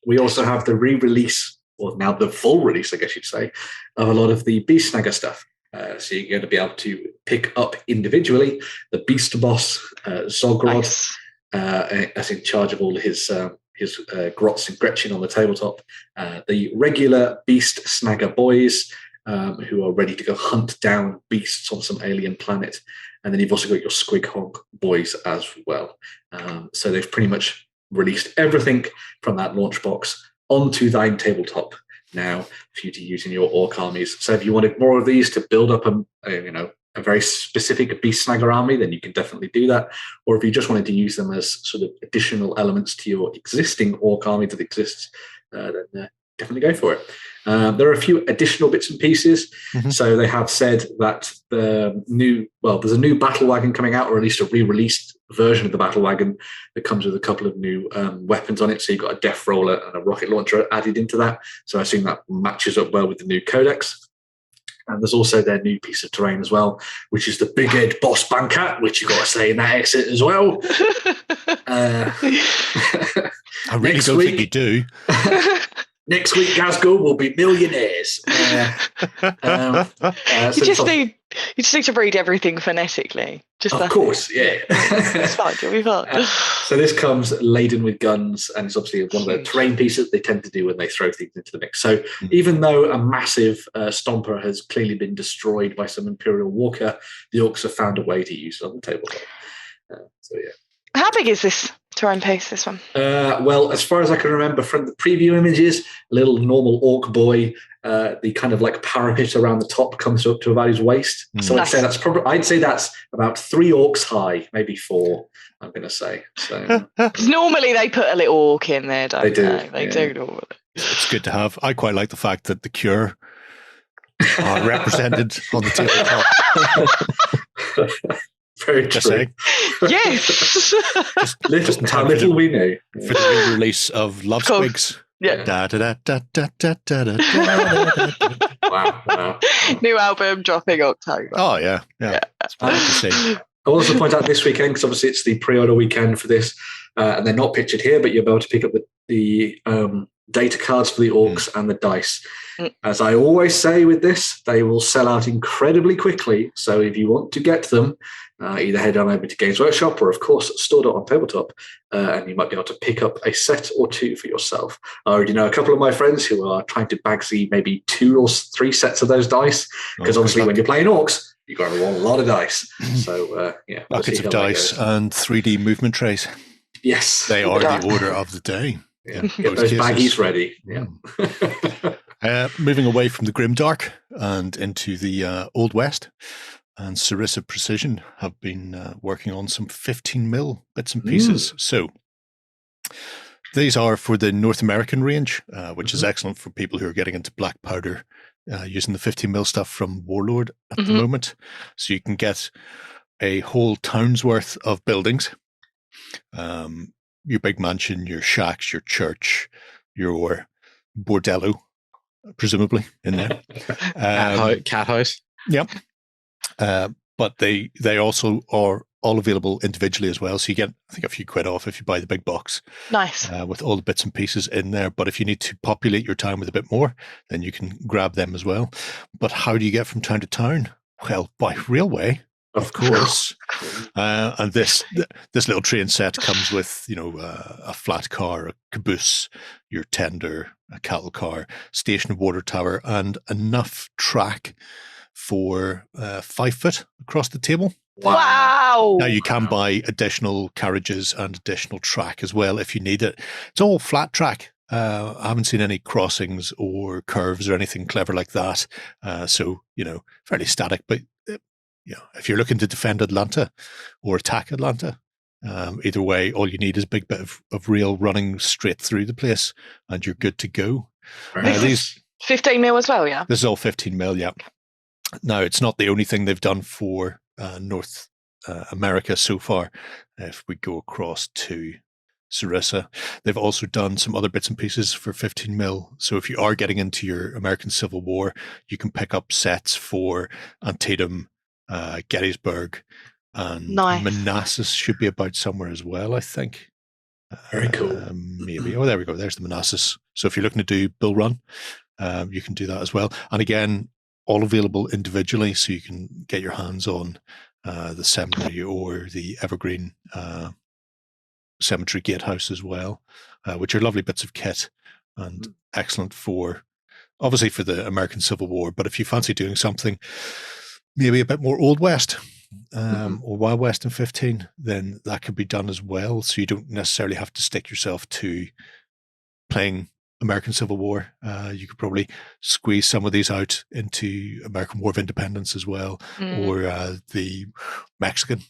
we also have the re-release, or now the full release, I guess you'd say, of a lot of the Beast Snagger stuff. So you're going to be able to pick up individually the Beast Boss, Zogrod, as in charge of all his Grots and Gretchen on the tabletop, the regular Beast Snagger boys who are ready to go hunt down beasts on some alien planet, and then you've also got your Squighog boys as well. So they've pretty much released everything from that launch box onto thine tabletop now for you to use in your orc armies. So if you wanted more of these to build up a very specific Beast Snagger army, then you can definitely do that. Or if you just wanted to use them as sort of additional elements to your existing orc army that exists, then definitely go for it. There are a few additional bits and pieces. So they have said that there's a new battle wagon coming out, or at least a re-released version of the battle wagon that comes with a couple of new weapons on it. So you've got a death roller and a rocket launcher added into that. So I assume that matches up well with the new codex. And there's also their new piece of terrain as well, which is the Big Ed Boss Banker, which you've got to say in that exit as well. I really don't think you do. Next week, Glasgow will be millionaires. You just need to read everything phonetically. Of course, yeah. It's fine, you'll be fine. So this comes laden with guns, and it's obviously one of the terrain pieces they tend to do when they throw things into the mix. So even though a massive stomper has clearly been destroyed by some Imperial Walker, the Orcs have found a way to use it on the tabletop. So yeah. How big is this terrain piece, this one? Well, as far as I can remember from the preview images, a little normal orc boy, the kind of like parapet around the top comes up to about his waist. So I'd say that's about 3 orcs high, maybe 4, I'm going to say. So normally they put a little orc in there, don't they? They do normally. It's good to have. I quite like the fact that the Cure are represented on the tabletop. Very true. Yes. just how little we know. For the re-release of Love Squigs. Yeah. Wow. New album dropping October. Oh, yeah. It's fun to see. I'll also point out this weekend, because obviously it's the pre-order weekend for this, and they're not pictured here, but you'll be able to pick up the data cards for the orcs and the dice. As I always say with this, they will sell out incredibly quickly. So if you want to get them, either head on over to Games Workshop or, of course, store.ontabletop, and you might be able to pick up a set or 2 for yourself. I already know a couple of my friends who are trying to bagsy maybe 2 or 3 sets of those dice, because obviously when you're playing orcs, you've got to roll a lot of dice. So, yeah. Buckets of dice and 3D movement trays. Yes. They are the order of the day. Yeah. Get those baggies ready. Yeah. Moving away from the Grimdark and into the Old West, and Sarissa Precision have been working on some 15mm bits and pieces. So These are for the North American range, which is excellent for people who are getting into black powder using the 15mm stuff from Warlord at the moment. So you can get a whole town's worth of buildings. Your big mansion, your shacks, your church, your bordello, presumably, in there. Cat house. Yep. But they also are all available individually as well. So you get, I think, a few quid off if you buy the big box. Nice. With all the bits and pieces in there. But if you need to populate your town with a bit more, then you can grab them as well. But how do you get from town to town? Well, by railway, of course. And this little train set comes with, a flat car, a caboose, your tender, a cattle car, station water tower, and enough track for 5 foot across the table. Wow. Now you can buy additional carriages and additional track as well if you need it. It's all flat track. I haven't seen any crossings or curves or anything clever like that. So, fairly static. But, if you're looking to defend Atlanta or attack Atlanta, either way, all you need is a big bit of rail running straight through the place and you're good to go. These 15mm as well, yeah? This is all 15mm, yeah. Now, it's not the only thing they've done for North America so far. If we go across to Sarissa, they've also done some other bits and pieces for 15mm. So if you are getting into your American Civil War, you can pick up sets for Antietam, Gettysburg, and Manassas should be about somewhere as well, I think. Very cool. Maybe. Oh, there we go. There's the Manassas. So if you're looking to do Bull Run, you can do that as well. And again, all available individually, so you can get your hands on the Seminary or the Evergreen Cemetery Gatehouse as well, which are lovely bits of kit and excellent obviously for the American Civil War. But if you fancy doing something maybe a bit more Old West or Wild West in 15, then that can be done as well. So you don't necessarily have to stick yourself to playing American Civil War. You could probably squeeze some of these out into American War of Independence as well, or the Mexican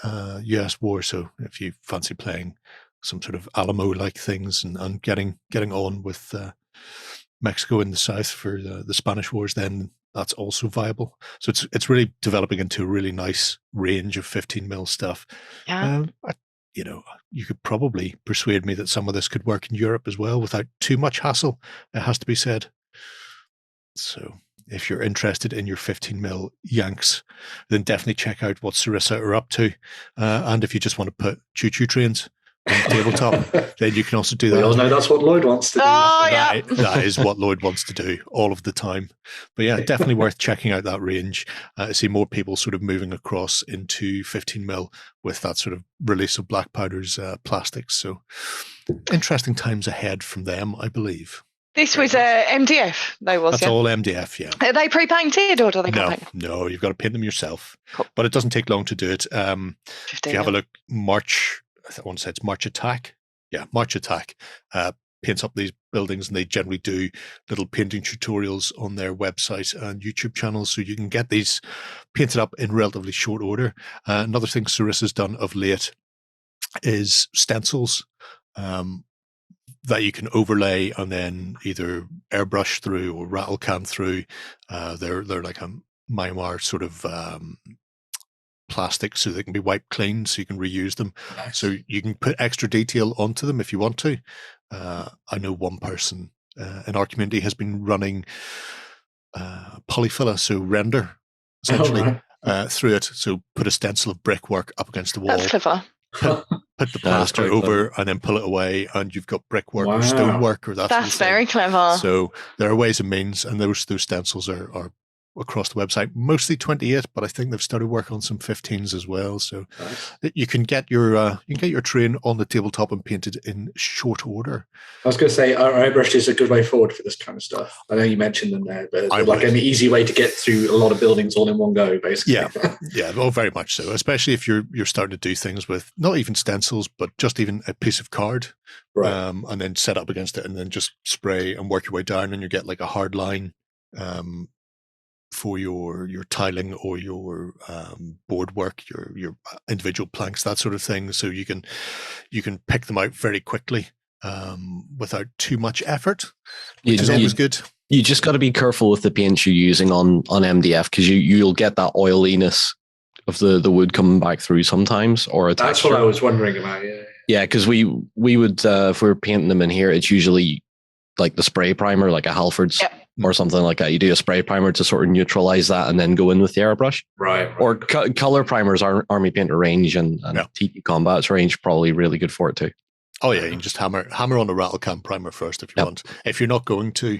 US War. So if you fancy playing some sort of Alamo-like things and getting on with Mexico in the South for the Spanish Wars, then that's also viable. So it's really developing into a really nice range of 15mm stuff. Yeah. You could probably persuade me that some of this could work in Europe as well without too much hassle, it has to be said. So if you're interested in your 15mm Yanks, then definitely check out what Sarissa are up to. And if you just want to put choo-choo trains on the tabletop, then you can also do that. We all know that's what Lloyd wants to do. Oh, yeah. That is what Lloyd wants to do all of the time. But yeah, definitely worth checking out that range. I see more people sort of moving across into 15mm with that sort of release of Black Powder's plastics. So interesting times ahead from them, I believe. This was MDF, That's all MDF, yeah. Are they pre-painted or do they come painted? No, you've got to paint them yourself. Cool. But it doesn't take long to do it. If you have a look, I want to say it's March Attack. Yeah, March Attack paints up these buildings, and they generally do little painting tutorials on their website and YouTube channels, so you can get these painted up in relatively short order. Another thing Sarissa's done of late is stencils that you can overlay and then either airbrush through or rattle can through. They're like a Myanmar sort of plastic, so they can be wiped clean, so you can reuse them. Nice. So you can put extra detail onto them if you want to. I know one person in our community has been running polyfiller, so render essentially through it. So put a stencil of brickwork up against the wall. That's clever. Put the plaster over and then pull it away, and you've got brickwork or stonework or that. That's very clever. So there are ways and means, and those stencils are across the website, mostly 28, but I think they've started work on some 15s as well. So nice. You can get your train on the tabletop and painted in short order. I was going to say, airbrush is a good way forward for this kind of stuff. I know you mentioned them there, but like an easy way to get through a lot of buildings all in one go, basically. Yeah, well, very much so. Especially if you're starting to do things with not even stencils, but just even a piece of card, right. And then set up against it, and then just spray and work your way down, and you get like a hard line. For your tiling or your board work, your individual planks, that sort of thing. So you can pick them out very quickly without too much effort, which is always good. You just got to be careful with the paints you're using on MDF, because you'll get that oiliness of the wood coming back through sometimes, or That's texture. what I was wondering about. Yeah, because we would if we were painting them in here, it's usually like the spray primer, like a Halford's or something like that. You do a spray primer to sort of neutralize that, and then go in with the airbrush. Right. Or color primers, Army Painter range and TT Combat's range, probably really good for it too. Oh yeah, you can just hammer on a rattle can primer first if you want. If you're not going to,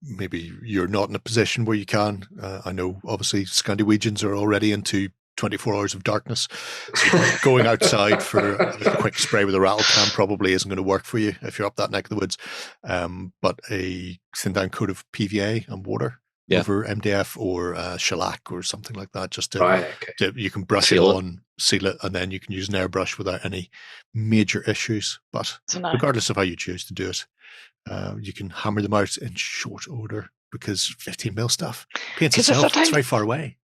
maybe you're not in a position where you can. I know obviously Scandinavians are already into 24 hours of darkness. So going outside for a quick spray with a rattle can probably isn't going to work for you if you're up that neck of the woods. But a thin down coat of PVA and water over MDF or shellac or something like that, just to you can brush it on, seal it, and then you can use an airbrush without any major issues. But regardless of how you choose to do it, you can hammer them out in short order, because 15mm stuff paints itself. It's very far away.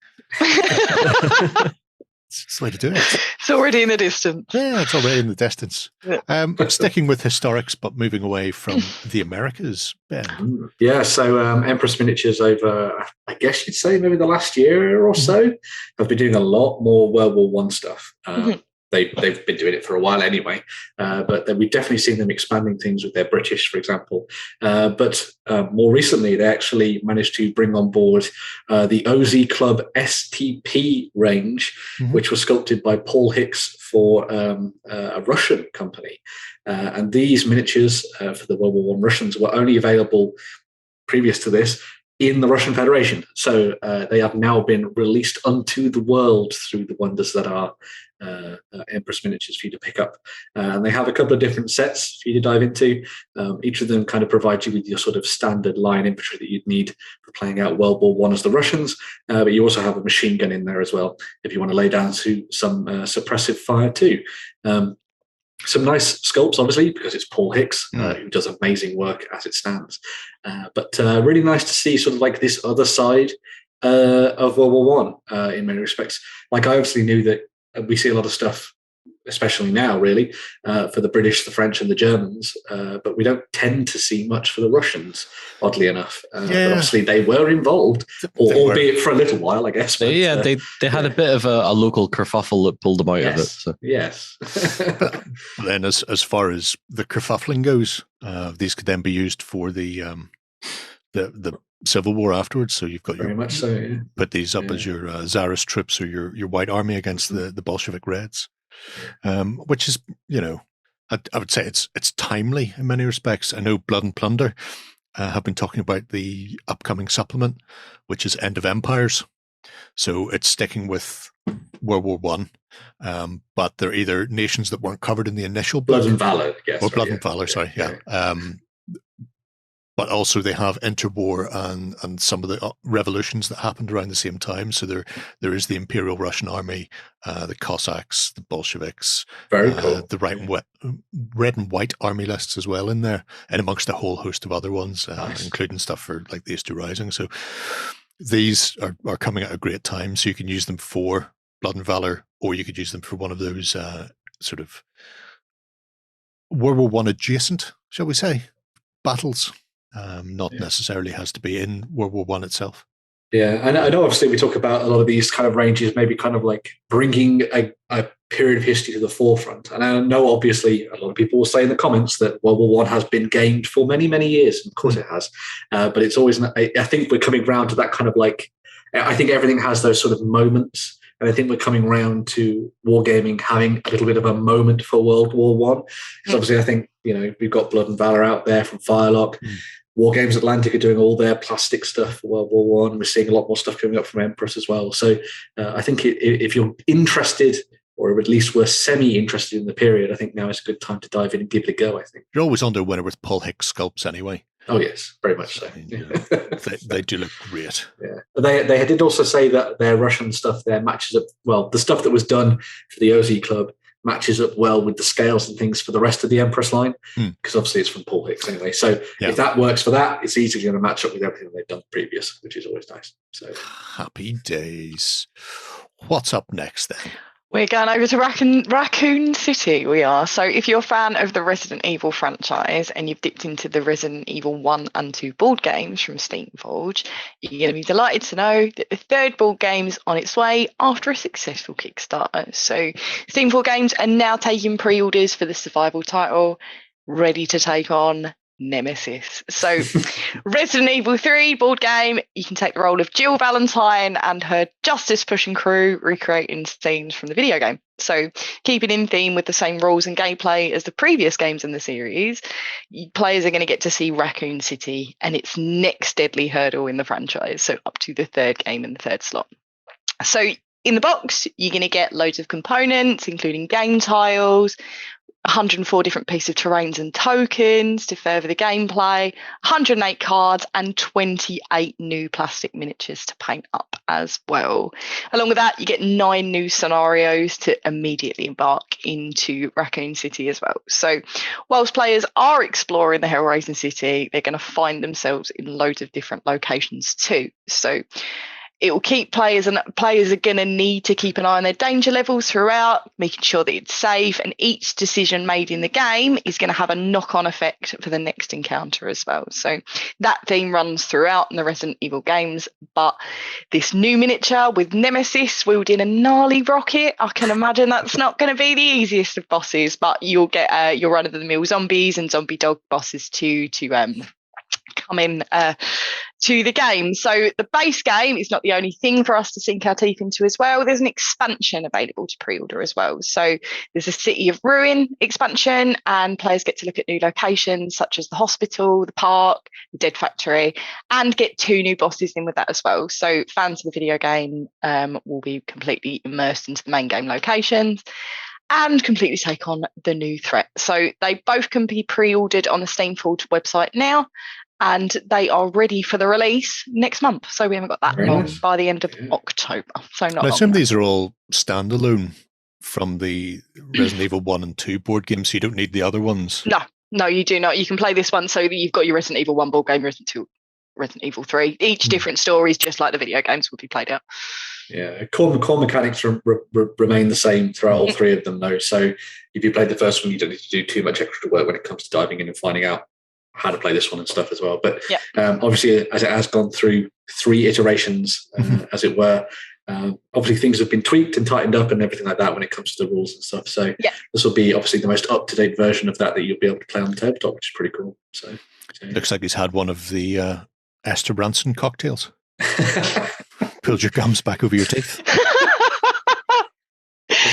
It's the way to do it. It's already in the distance. Yeah, it's already in the distance. Sticking with historics, but moving away from the Americas, Ben. Yeah, so Empress Miniatures over, I guess you'd say maybe the last year or so, have been doing a lot more World War One stuff. They've been doing it for a while anyway, but we've definitely seen them expanding things with their British, for example. But more recently, they actually managed to bring on board the OZ Club STP range, which was sculpted by Paul Hicks for a Russian company. And these miniatures for the World War One Russians were only available previous to this in the Russian Federation. So they have now been released unto the world through the wonders that are Empress Miniatures for you to pick up. And they have a couple of different sets for you to dive into. Each of them kind of provides you with your sort of standard line infantry that you'd need for playing out World War One as the Russians. But you also have a machine gun in there as well, if you want to lay down to some suppressive fire too. Some nice sculpts, obviously, because it's Paul Hicks, who does amazing work as it stands. But really nice to see sort of like this other side of World War One in many respects. Like, I obviously knew that we see a lot of stuff, especially now, really, for the British, the French, and the Germans, but we don't tend to see much for the Russians, oddly enough. But obviously, they were involved, albeit for a little while, I guess. But, they had a bit of a local kerfuffle that pulled them out of it. So. Yes. But then, as far as the kerfuffling goes, these could then be used for the Civil War afterwards. So you've got very much so. Yeah. Put these up as your Tsarist troops or your White Army against the Bolshevik Reds. Which is, I would say it's timely in many respects. I know Blood and Plunder have been talking about the upcoming supplement, which is End of Empires. So it's sticking with World War One, but they're either nations that weren't covered in the initial book. Blood and Valor, I guess. Or Blood and Valor, sorry, yeah. But also they have interwar and some of the revolutions that happened around the same time. So there is the Imperial Russian Army, the Cossacks, the Bolsheviks, very cool. The red and white army lists as well in there, and amongst a whole host of other ones, including stuff for like the Easter Rising. So these are coming at a great time. So you can use them for Blood and Valor, or you could use them for one of those sort of World War One adjacent, shall we say, battles. Not necessarily has to be in World War One itself. Yeah, and I know obviously we talk about a lot of these kind of ranges, maybe kind of like bringing a period of history to the forefront. And I know obviously a lot of people will say in the comments that World War One has been gamed for many, many years. And of course it has. But it's always, I think we're coming round to that kind of like, I think everything has those sort of moments. And I think we're coming round to wargaming having a little bit of a moment for World War One. Because obviously I think, we've got Blood and Valor out there from Firelock. Wargames Atlantic are doing all their plastic stuff for World War One. We're seeing a lot more stuff coming up from Empress as well. So I think if you're interested, or at least were semi-interested in the period, I think now is a good time to dive in and give it a go, I think. You're always under winner with Paul Hicks sculpts anyway. Oh, yes, very much so. They do look great. Yeah, but they did also say that their Russian stuff there matches up, well, the stuff that was done for the OZ Club matches up well with the scales and things for the rest of the Empress line, because obviously it's from Paul Hicks anyway. So if that works for that, it's easily going to match up with everything they've done previous, which is always nice. So happy days. What's up next then? We're going over to Raccoon City, we are. So if you're a fan of the Resident Evil franchise and you've dipped into the Resident Evil 1 and 2 board games from Steamforge, you're going to be delighted to know that the third board game is on its way after a successful Kickstarter. So Steamforge Games are now taking pre-orders for the survival title, ready to take on Nemesis. So Resident Evil 3 board game, you can take the role of Jill Valentine and her justice pushing crew, recreating scenes from the video game. So keeping in theme with the same rules and gameplay as the previous games in the series, players are going to get to see Raccoon City and its next deadly hurdle in the franchise, so up to the third game in the third slot. So in the box, you're going to get loads of components, including game tiles, 104 different pieces of terrains and tokens to further the gameplay, 108 cards, and 28 new plastic miniatures to paint up as well. Along with that, you get 9 new scenarios to immediately embark into Raccoon City as well. So whilst players are exploring the Hellraiser City, they're going to find themselves in loads of different locations too. So it will keep players, and players are going to need to keep an eye on their danger levels throughout, making sure that it's safe, and each decision made in the game is going to have a knock-on effect for the next encounter as well. So that theme runs throughout in the Resident Evil games, but this new miniature with Nemesis wielding a gnarly rocket, I can imagine that's not going to be the easiest of bosses, but you'll get your run-of-the-mill zombies and zombie dog bosses too to come in to the game. So the base game is not the only thing for us to sink our teeth into as well. There's an expansion available to pre-order as well. So there's a City of Ruin expansion, and players get to look at new locations such as the hospital, the park, the Dead Factory, and get 2 new bosses in with that as well. So fans of the video game will be completely immersed into the main game locations and completely take on the new threat. So they both can be pre-ordered on the Steamforge website now, and they are ready for the release next month. So we haven't got that long, by the end of October. So not I long assume now. these are all standalone from the Resident Evil 1 and 2 board games, so you don't need the other ones. No, you do not. You can play this one so that you've got your Resident Evil 1 board game, Resident Evil 3. Each different stories, just like the video games, will be played out. Yeah, core mechanics remain the same throughout all 3 of them, though. So if you played the first one, you don't need to do too much extra work when it comes to diving in and finding out how to play this one and stuff as well. But obviously, as it has gone through 3 iterations, as it were, obviously things have been tweaked and tightened up and everything like that when it comes to the rules and stuff. So this will be obviously the most up-to-date version of that you'll be able to play on the tabletop, which is pretty cool. So looks like he's had one of the Esther Branson cocktails. Pulled your gums back over your teeth.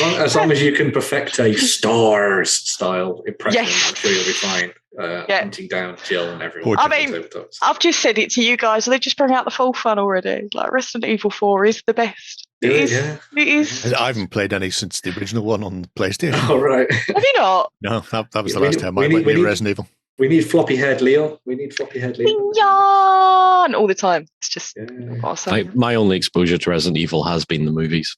As long as you can perfect a Stars style impression, I'm sure you'll be fine. Hunting down Jill and everyone. I mean, I've just said it to you guys. They just bring out the 4th one already. Like Resident Evil 4 is the best. It is. I haven't played any since the original one on the PlayStation. Oh, right. Have you not? No, that was the last time I went near Resident Evil. We need floppy-haired Leon. Yawn all the time. It's just awesome. My only exposure to Resident Evil has been the movies.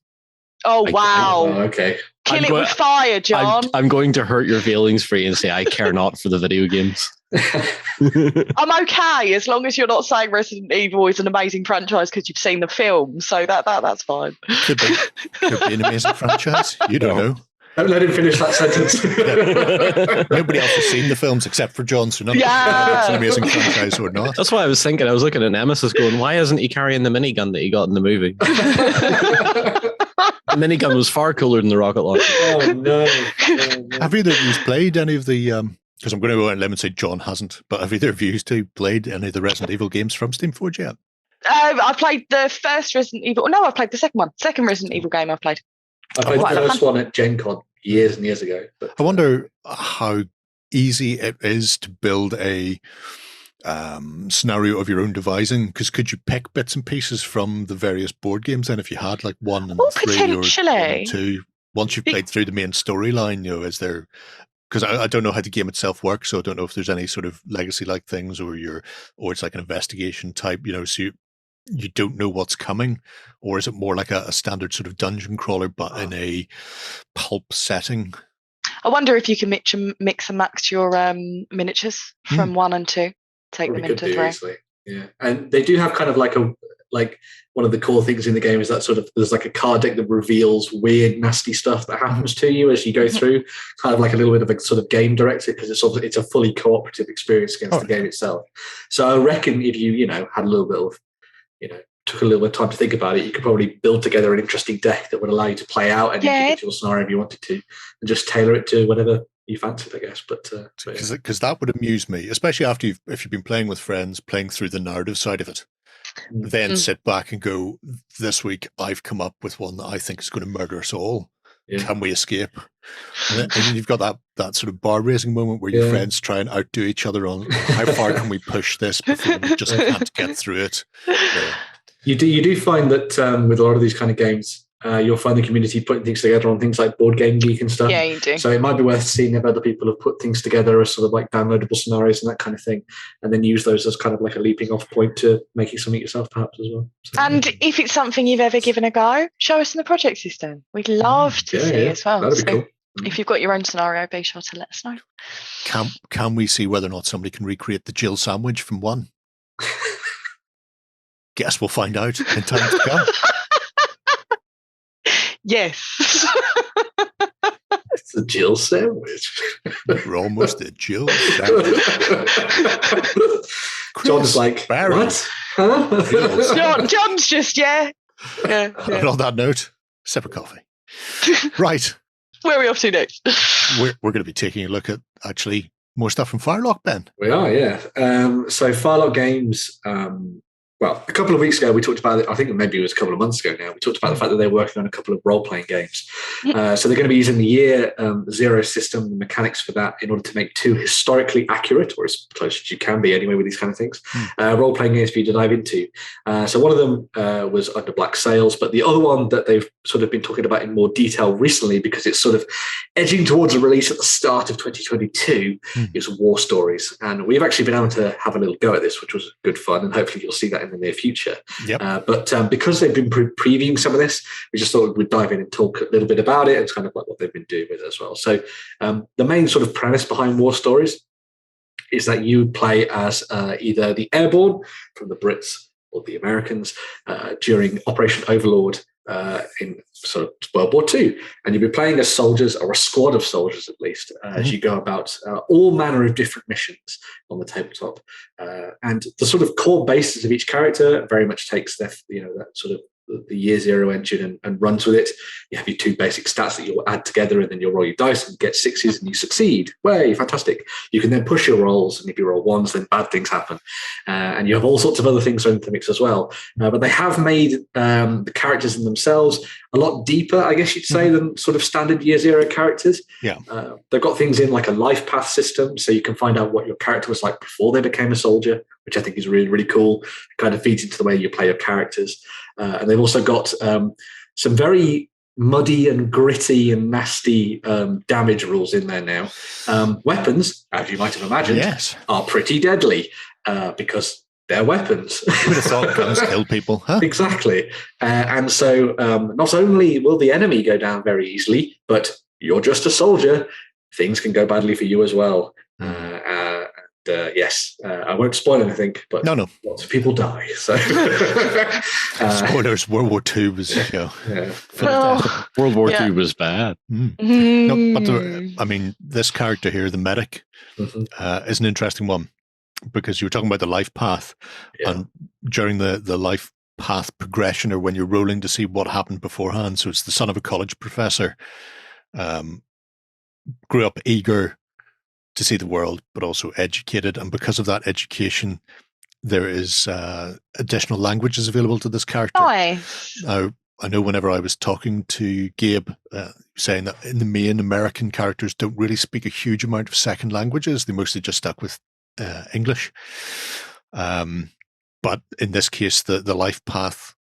Oh, wow. Okay. Kill it with fire, John. I'm going to hurt your feelings for you and say I care not for the video games. I'm okay as long as you're not saying Resident Evil is an amazing franchise because you've seen the film. So that's fine. Could be an amazing franchise. You don't know. Don't let him finish that sentence. Nobody else has seen the films except for John, so none of it's an amazing franchise or not. That's what I was thinking. I was looking at Nemesis going, why isn't he carrying the minigun that he got in the movie? The minigun was far cooler than the rocket launcher. Oh, no. Have either of you played any of the... because I'm going to go out and let me say John hasn't, but have either of you played any of the Resident Evil games from Steamforge yet? I played the first Resident Evil. No, I played the second one. Second Resident Evil game I've played. I played the first one at Gen Con years and years ago. But I wonder how easy it is to build a scenario of your own devising, because could you pick bits and pieces from the various board games then if you had like 1 and 3 or 2 once you've played through the main storyline? Is there, because I don't know how the game itself works, so I don't know if there's any sort of legacy like things or it's like an investigation type, so you don't know what's coming, or is it more like a standard sort of dungeon crawler but in a pulp setting? I wonder if you can mix and match your miniatures from 1 and 2. Take them into 3. Easily. Yeah, and they do have kind of like like one of the core things in the game is that sort of there's like a card deck that reveals weird, nasty stuff that happens to you as you go through, kind of like a little bit of a sort of game director, because it's a fully cooperative experience against the game itself. So I reckon if you had a little bit of, took a little bit of time to think about it, you could probably build together an interesting deck that would allow you to play out any individual scenario if you wanted to, and just tailor it to whatever you fancied, I guess. But because that would amuse me, especially after if you've been playing with friends, playing through the narrative side of it. Then sit back and go, this week I've come up with one that I think is going to murder us all. Can we escape? And then you've got that sort of bar raising moment where your friends try and outdo each other on how far can we push this before we just can't get through it. You do find that with a lot of these kind of games, you'll find the community putting things together on things like Board Game Geek and stuff. Yeah, you do. So it might be worth seeing if other people have put things together as sort of like downloadable scenarios and that kind of thing, and then use those as kind of like a leaping off point to making something yourself perhaps as well. So, and if it's something you've ever given a go, show us in the project system. We'd love to see as well. That'd be cool. If you've got your own scenario, be sure to let us know. Can we see whether or not somebody can recreate the Jill sandwich from one? Guess we'll find out in time to come. Yes. It's a Jill sandwich. We're almost a Jill sandwich. John's like, Barry. What? Huh? John's just, yeah. And on that note, sip of coffee. Right. Where are we off to next? We're going to be taking a look at actually more stuff from Firelock, Ben. We are, yeah. So Firelock Games, well, a couple of weeks ago, we talked about it. I think maybe it was a couple of months ago now. We talked about the fact that they're working on a couple of role-playing games. So they're going to be using the Year Zero system, the mechanics for that, in order to make two historically accurate, or as close as you can be anyway with these kind of things, role-playing games for you to dive into. So one of them was Under Black Sails, but the other one that they've sort of been talking about in more detail recently, because it's sort of edging towards a release at the start of 2022, is War Stories. And we've actually been able to have a little go at this, which was good fun, and hopefully you'll see that in the near future. But because they've been previewing some of this, we just thought we'd dive in and talk a little bit about it. It's kind of like what they've been doing with it as well. So the main sort of premise behind War Stories is that you play as either the airborne from the Brits or the Americans during Operation Overlord in sort of World War II. And you'll be playing as soldiers, or a squad of soldiers at least, as you go about all manner of different missions on the tabletop. And the sort of core basis of each character very much takes that sort of the Year Zero engine and runs with it. You have your two basic stats that you'll add together, and then you'll roll your dice and get sixes and you succeed. Way, fantastic. You can then push your rolls, and if you roll ones, then bad things happen. And you have all sorts of other things thrown into the mix as well. But they have made the characters in themselves a lot deeper, I guess you'd say, than sort of standard Year Zero characters. They've got things in like a life path system, so you can find out what your character was like before they became a soldier, which I think is really, really cool. It kind of feeds into the way you play your characters. And they've also got some very muddy and gritty and nasty damage rules in there now. Weapons, as you might have imagined, are pretty deadly because they're weapons. You would have thought guns kill people, huh? Exactly. And so not only will the enemy go down very easily, but you're just a soldier. Things can go badly for you as well. Yes, I won't spoil anything, but no, lots of people die. So, spoilers. World War II was, World War II was bad. No, but I mean, this character here, the medic, is an interesting one, because you were talking about the life path, and during the life path progression, or when you're rolling to see what happened beforehand. So it's the son of a college professor, grew up eager to see the world, but also educated. And because of that education, there is additional languages available to this character. Nice. Now, I know whenever I was talking to Gabe, saying that in the main, American characters don't really speak a huge amount of second languages. They mostly just stuck with English. But in this case, the life path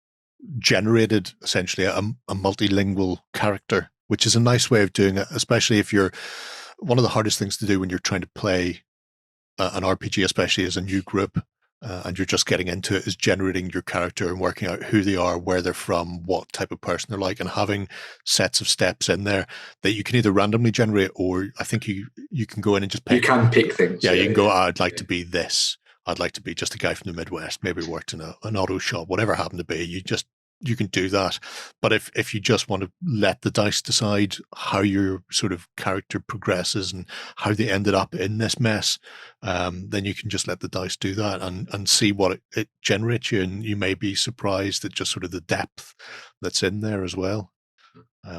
generated essentially a multilingual character, which is a nice way of doing it, especially if you're... One of the hardest things to do when you're trying to play an RPG, especially as a new group, and you're just getting into it, is generating your character and working out who they are, where they're from, what type of person they're like, and having sets of steps in there that you can either randomly generate, or I think you can go in and just pick. You can pick things. Yeah, you can go, I'd like to be this, I'd like to be just a guy from the Midwest, maybe worked in an auto shop, whatever it happened to be. You can do that. But if you just want to let the dice decide how your sort of character progresses and how they ended up in this mess, then you can just let the dice do that and see what it generates you. And you may be surprised at just sort of the depth that's in there as well,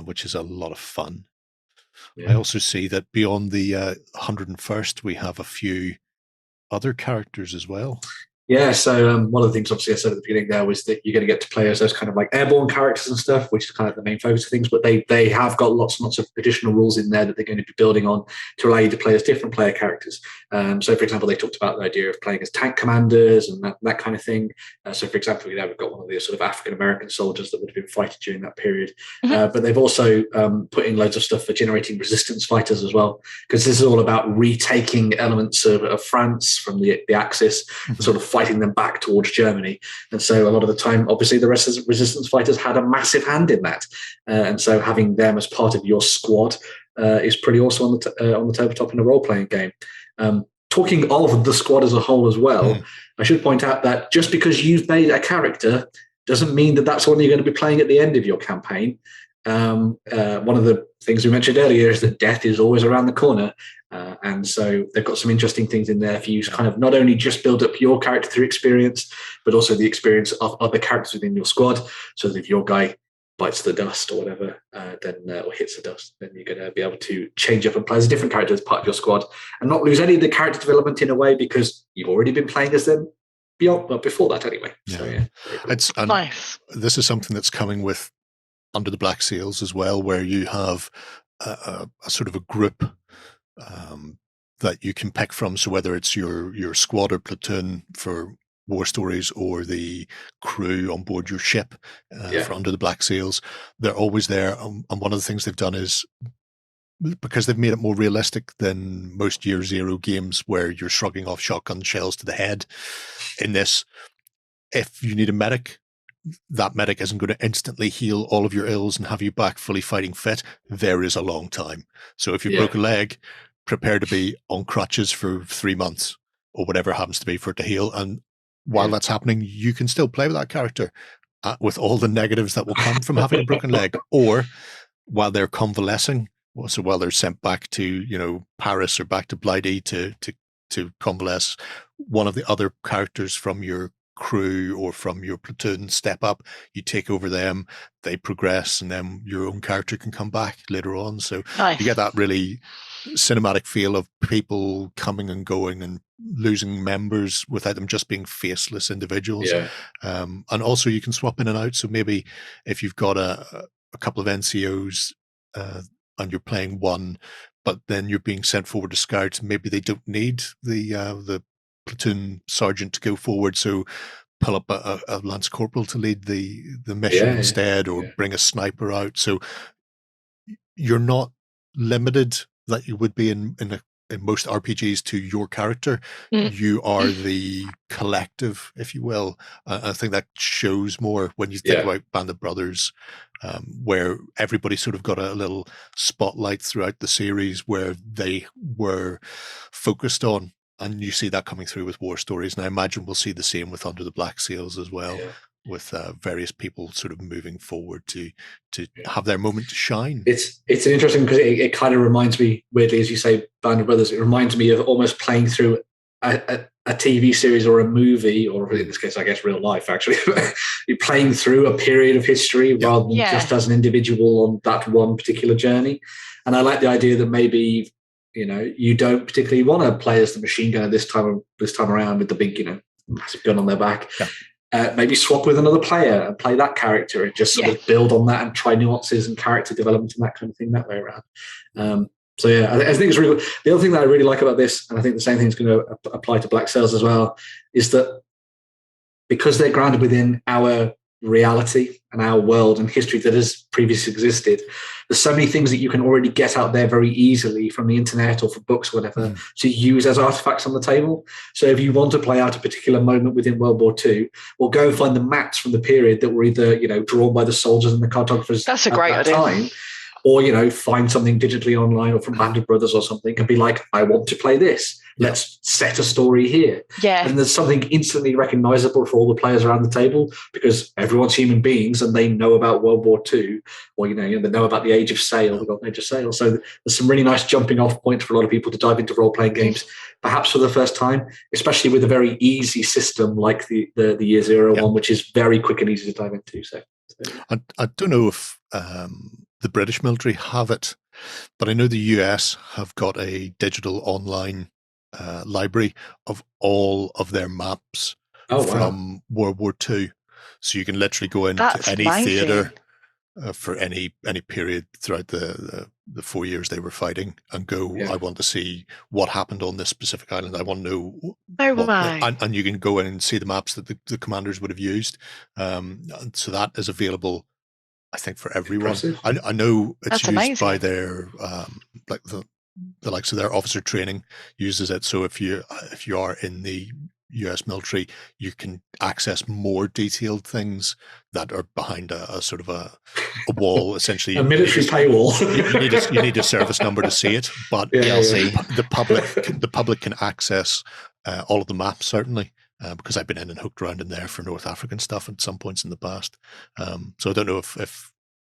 which is a lot of fun. Yeah. I also see that beyond the 101st, we have a few other characters as well. Yeah, so one of the things obviously I said at the beginning there was that you're going to get to play as those kind of like airborne characters and stuff, which is kind of the main focus of things, but they have got lots and lots of additional rules in there that they're going to be building on to allow you to play as different player characters. So for example, they talked about the idea of playing as tank commanders and that kind of thing. So for example, we've got one of the sort of African-American soldiers that would have been fighting during that period. But they've also put in loads of stuff for generating resistance fighters as well, because this is all about retaking elements of France from the Axis and sort of fighting them back towards Germany. And so a lot of the time, obviously, the rest of the resistance fighters had a massive hand in that. And so having them as part of your squad is pretty awesome on the tabletop in a role-playing game. Talking of the squad as a whole as well, I should point out that just because you've made a character doesn't mean that that's one you're going to be playing at the end of your campaign. One of the things we mentioned earlier is that death is always around the corner. And so they've got some interesting things in there for you to kind of not only just build up your character through experience, but also the experience of other characters within your squad. So that if your guy bites the dust or whatever, or hits the dust, then you're going to be able to change up and play as a different character as part of your squad and not lose any of the character development in a way because you've already been playing as them before that anyway. Yeah. So, yeah. It's nice. This is something that's coming with Under the Black Sails as well, where you have a sort of a group that you can pick from. So whether it's your squad or platoon for war stories or the crew on board your ship for Under the Black Sails, they're always there. And one of the things they've done is, because they've made it more realistic than most Year Zero games where you're shrugging off shotgun shells to the head, in this, if you need a medic, that medic isn't going to instantly heal all of your ills and have you back fully fighting fit. There is a long time. So if you broke a leg, prepare to be on crutches for 3 months or whatever happens to be for it to heal. And while that's happening, you can still play with that character with all the negatives that will come from having a broken leg. Or while they're convalescing, so while they're sent back to, Paris or back to Blighty to convalesce, one of the other characters from your crew or from your platoon step up, you take over them, they progress, and then your own character can come back later on. So nice. You get that really cinematic feel of people coming and going and losing members without them just being faceless individuals. And also you can swap in and out. So maybe if you've got a couple of NCOs and you're playing one, but then you're being sent forward to scouts, maybe they don't need the platoon sergeant to go forward, so pull up a lance corporal to lead the mission instead, or bring a sniper out. So you're not limited that you would be in most RPGs to your character. You are the collective, if you will. I think that shows more when you think about Band of Brothers, where everybody sort of got a little spotlight throughout the series where they were focused on. And you see that coming through with War Stories. And I imagine we'll see the same with Under the Black Sails as well, with various people sort of moving forward to have their moment to shine. It's an interesting, because it kind of reminds me, weirdly, as you say, Band of Brothers, it reminds me of almost playing through a TV series or a movie, or in this case, I guess, real life, actually. You're playing through a period of history rather than just as an individual on that one particular journey. And I like the idea that maybe you don't particularly want to play as the machine gunner this time around with the big, massive gun on their back. Maybe swap with another player and play that character and just sort of build on that and try nuances and character development and that kind of thing that way around. I think it's really good. The other thing that I really like about this, and I think the same thing is going to apply to Black Sails as well, is that because they're grounded within our reality and our world and history that has previously existed, there's so many things that you can already get out there very easily from the internet or from books or whatever to use as artifacts on the table. So if you want to play out a particular moment within World War II, well, go and find the maps from the period that were either drawn by the soldiers and the cartographers. That's a great idea. Time, or, you know, find something digitally online or from Banded Brothers or something and be like, I want to play this. Let's set a story here. Yeah. And there's something instantly recognizable for all the players around the table because everyone's human beings and they know about World War II, or, you know, they know about the Age of Sail, the Golden Age of Sail. So there's some really nice jumping off points for a lot of people to dive into role-playing games, perhaps for the first time, especially with a very easy system like the Year Zero one, which is very quick and easy to dive into. So I don't know if the British military have it, but I know the US have got a digital online library of all of their maps from World War II. So you can literally go into any theatre for any period throughout the 4 years they were fighting and go, I want to see what happened on this specific island. I want to know. And you can go in and see the maps that the commanders would have used. And so that is available, I think, for everyone. I know it's used by their like the likes of their officer training uses it. So if you are in the US military, you can access more detailed things that are behind a sort of a wall, essentially. A military paywall. You need a service number to see it, but the public can access all of the maps, certainly. Because I've been in and hooked around in there for North African stuff at some points in the past. So I don't know if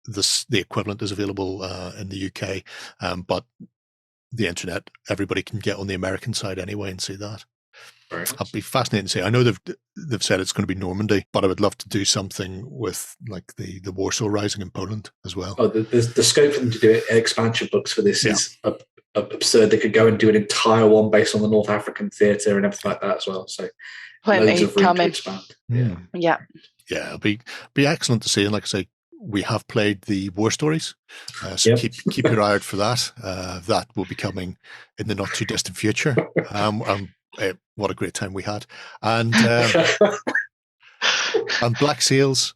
the equivalent is available in the UK, but the internet, everybody can get on the American side anyway and see that. I'd be fascinated to see. I know they've said it's going to be Normandy, but I would love to do something with like the Warsaw Rising in Poland as well. Oh, the scope for them to do expansion books for this is absurd. They could go and do an entire one based on the North African theatre and everything like that as well. So loads of room to expand. Yeah, it'll be excellent to see. And like I say, we have played the war stories, so keep your eye out for that. That will be coming in the not too distant future. What a great time we had, and Black Sails.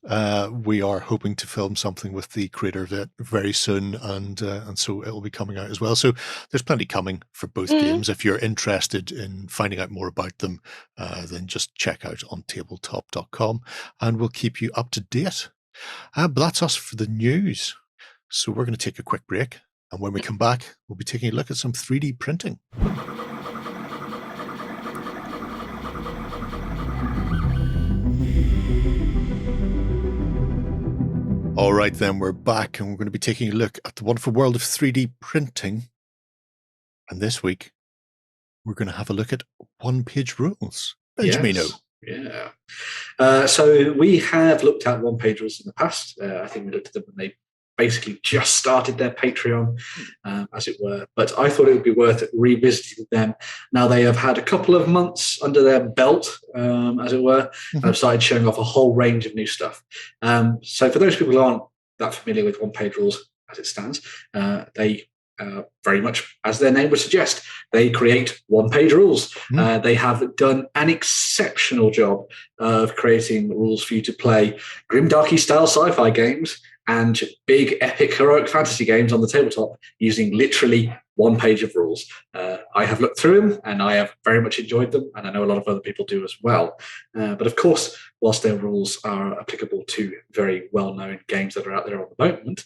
We are hoping to film something with the creator of it very soon, and so it will be coming out as well. So there's plenty coming for both games. If you're interested in finding out more about them, then just check out OnTableTop.com, and we'll keep you up to date. But that's us for the news. So we're going to take a quick break. And when we come back, we'll be taking a look at some 3D printing. All right, then we're back and we're going to be taking a look at the wonderful world of 3D printing. And this week, we're going to have a look at OnePageRules. Benjamino. Yeah. So we have looked at OnePageRules in the past. I think we looked at them when they basically just started their Patreon, as it were. But I thought it would be worth revisiting them. Now they have had a couple of months under their belt, as it were, and have started showing off a whole range of new stuff. So for those people who aren't that familiar with OnePageRules as it stands, they very much, as their name would suggest, they create one-page rules. They have done an exceptional job of creating rules for you to play grimdarky style sci-fi games and big epic heroic fantasy games on the tabletop using literally one page of rules. I have looked through them and I have very much enjoyed them, and I know a lot of other people do as well. But of course, whilst their rules are applicable to very well-known games that are out there on the moment,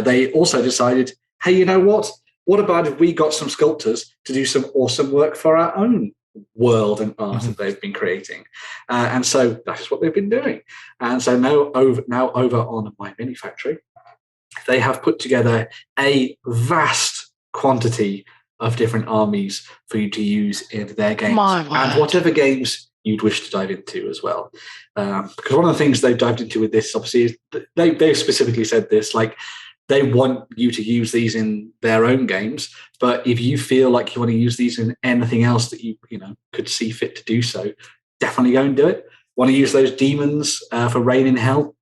they also decided, hey, you know what? What about if we got some sculptors to do some awesome work for our own world and art that they've been creating? And so that is what they've been doing. And so now over on My Mini Factory, they have put together a vast quantity of different armies for you to use in their games and whatever games you'd wish to dive into as well. Because one of the things they've dived into with this, obviously, is they've specifically said this, like, they want you to use these in their own games, but if you feel like you want to use these in anything else that you could see fit to do so, definitely go and do it. Want to use those demons for Rain in Hell?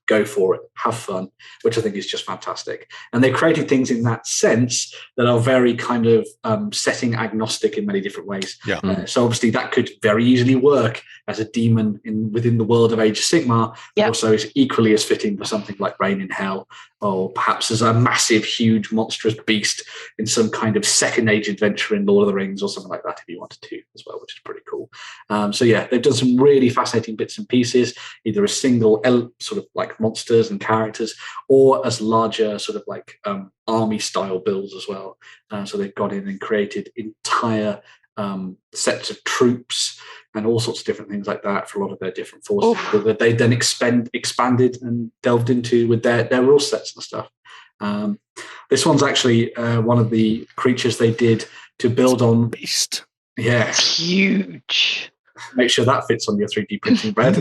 Go for it. Have fun, which I think is just fantastic. And they've created things in that sense that are very kind of setting agnostic in many different ways. So obviously that could very easily work as a demon within the world of Age of Sigmar, but also is equally as fitting for something like Rain in Hell, or perhaps as a massive, huge, monstrous beast in some kind of Second Age adventure in Lord of the Rings or something like that if you wanted to as well, which is pretty cool. So yeah, they've done some really fascinating bits and pieces, either as single sort of like monsters and characters, or as larger sort of like army style builds as well. So they've gone in and created entire sets of troops and all sorts of different things like that for a lot of their different forces that they then expanded and delved into with their rule sets and stuff. This one's actually one of the creatures they did to build on. Beast. Yeah. It's huge. Make sure that fits on your 3D printing bed.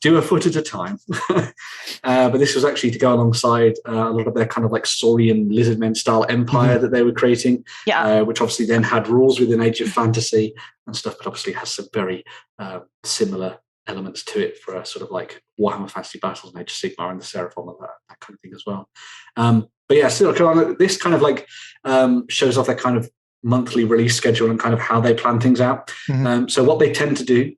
Do a foot at a time. But this was actually to go alongside a lot of their kind of like Saurian lizardmen style empire that they were creating, which obviously then had rules within Age of Fantasy and stuff, but obviously has some very similar elements to it for a sort of like Warhammer Fantasy Battles and Age of Sigmar and the Seraphon and that kind of thing as well. But yeah, still, this kind of like shows off their kind of monthly release schedule and kind of how they plan things out. So what they tend to do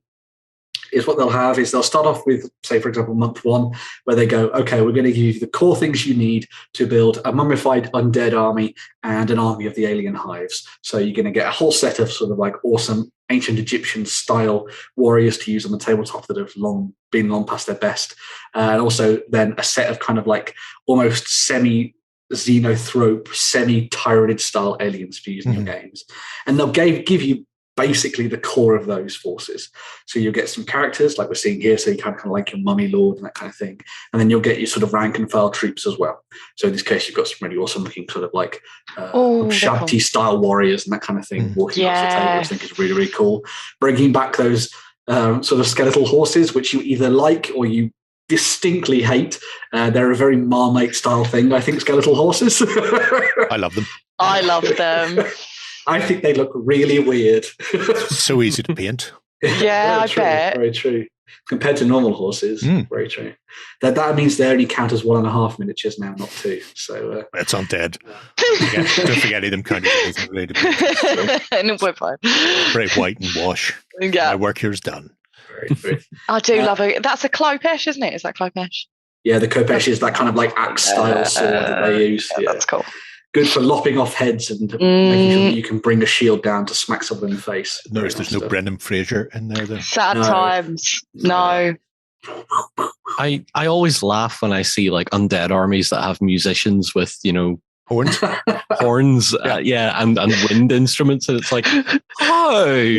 is they'll start off with, say, for example, month 1, where they go, okay, we're going to give you the core things you need to build a mummified undead army and an army of the alien hives. So you're going to get a whole set of sort of like awesome ancient Egyptian style warriors to use on the tabletop that have long past their best. And also then a set of kind of like almost semi-xenothrope, semi-tyranid style aliens for using your games. And they'll give you basically the core of those forces. So you'll get some characters like we're seeing here, so you kind of like your mummy lord and that kind of thing. And then you'll get your sort of rank and file troops as well. So in this case, you've got some really awesome looking sort of like Shabti style warriors and that kind of thing walking across the table, which I think is really, really cool. Bringing back those sort of skeletal horses, which you either like or you distinctly hate. They're a very Marmite style thing, I think, skeletal horses. I love them. I love them. I think they look really weird. So easy to paint. Yeah, I bet. Very true. Compared to normal horses, very true. That means they only count as 1.5 miniatures now, not 2. So that's undead. Don't forget any of them kind of No, we're fine. Very white and wash. Yeah. My work here is done. Very I do love it. That's a Klopesh, isn't it? Is that Klopesh? Yeah, the Khopesh is that kind of like axe style sword that they use. Yeah, that's cool. Good for lopping off heads and making sure that you can bring a shield down to smack someone in the face. Notice there's no Brendan Fraser in there, though. Sad times. No. I always laugh when I see like undead armies that have musicians with, Horns? Horns, and wind instruments, and it's like, oh.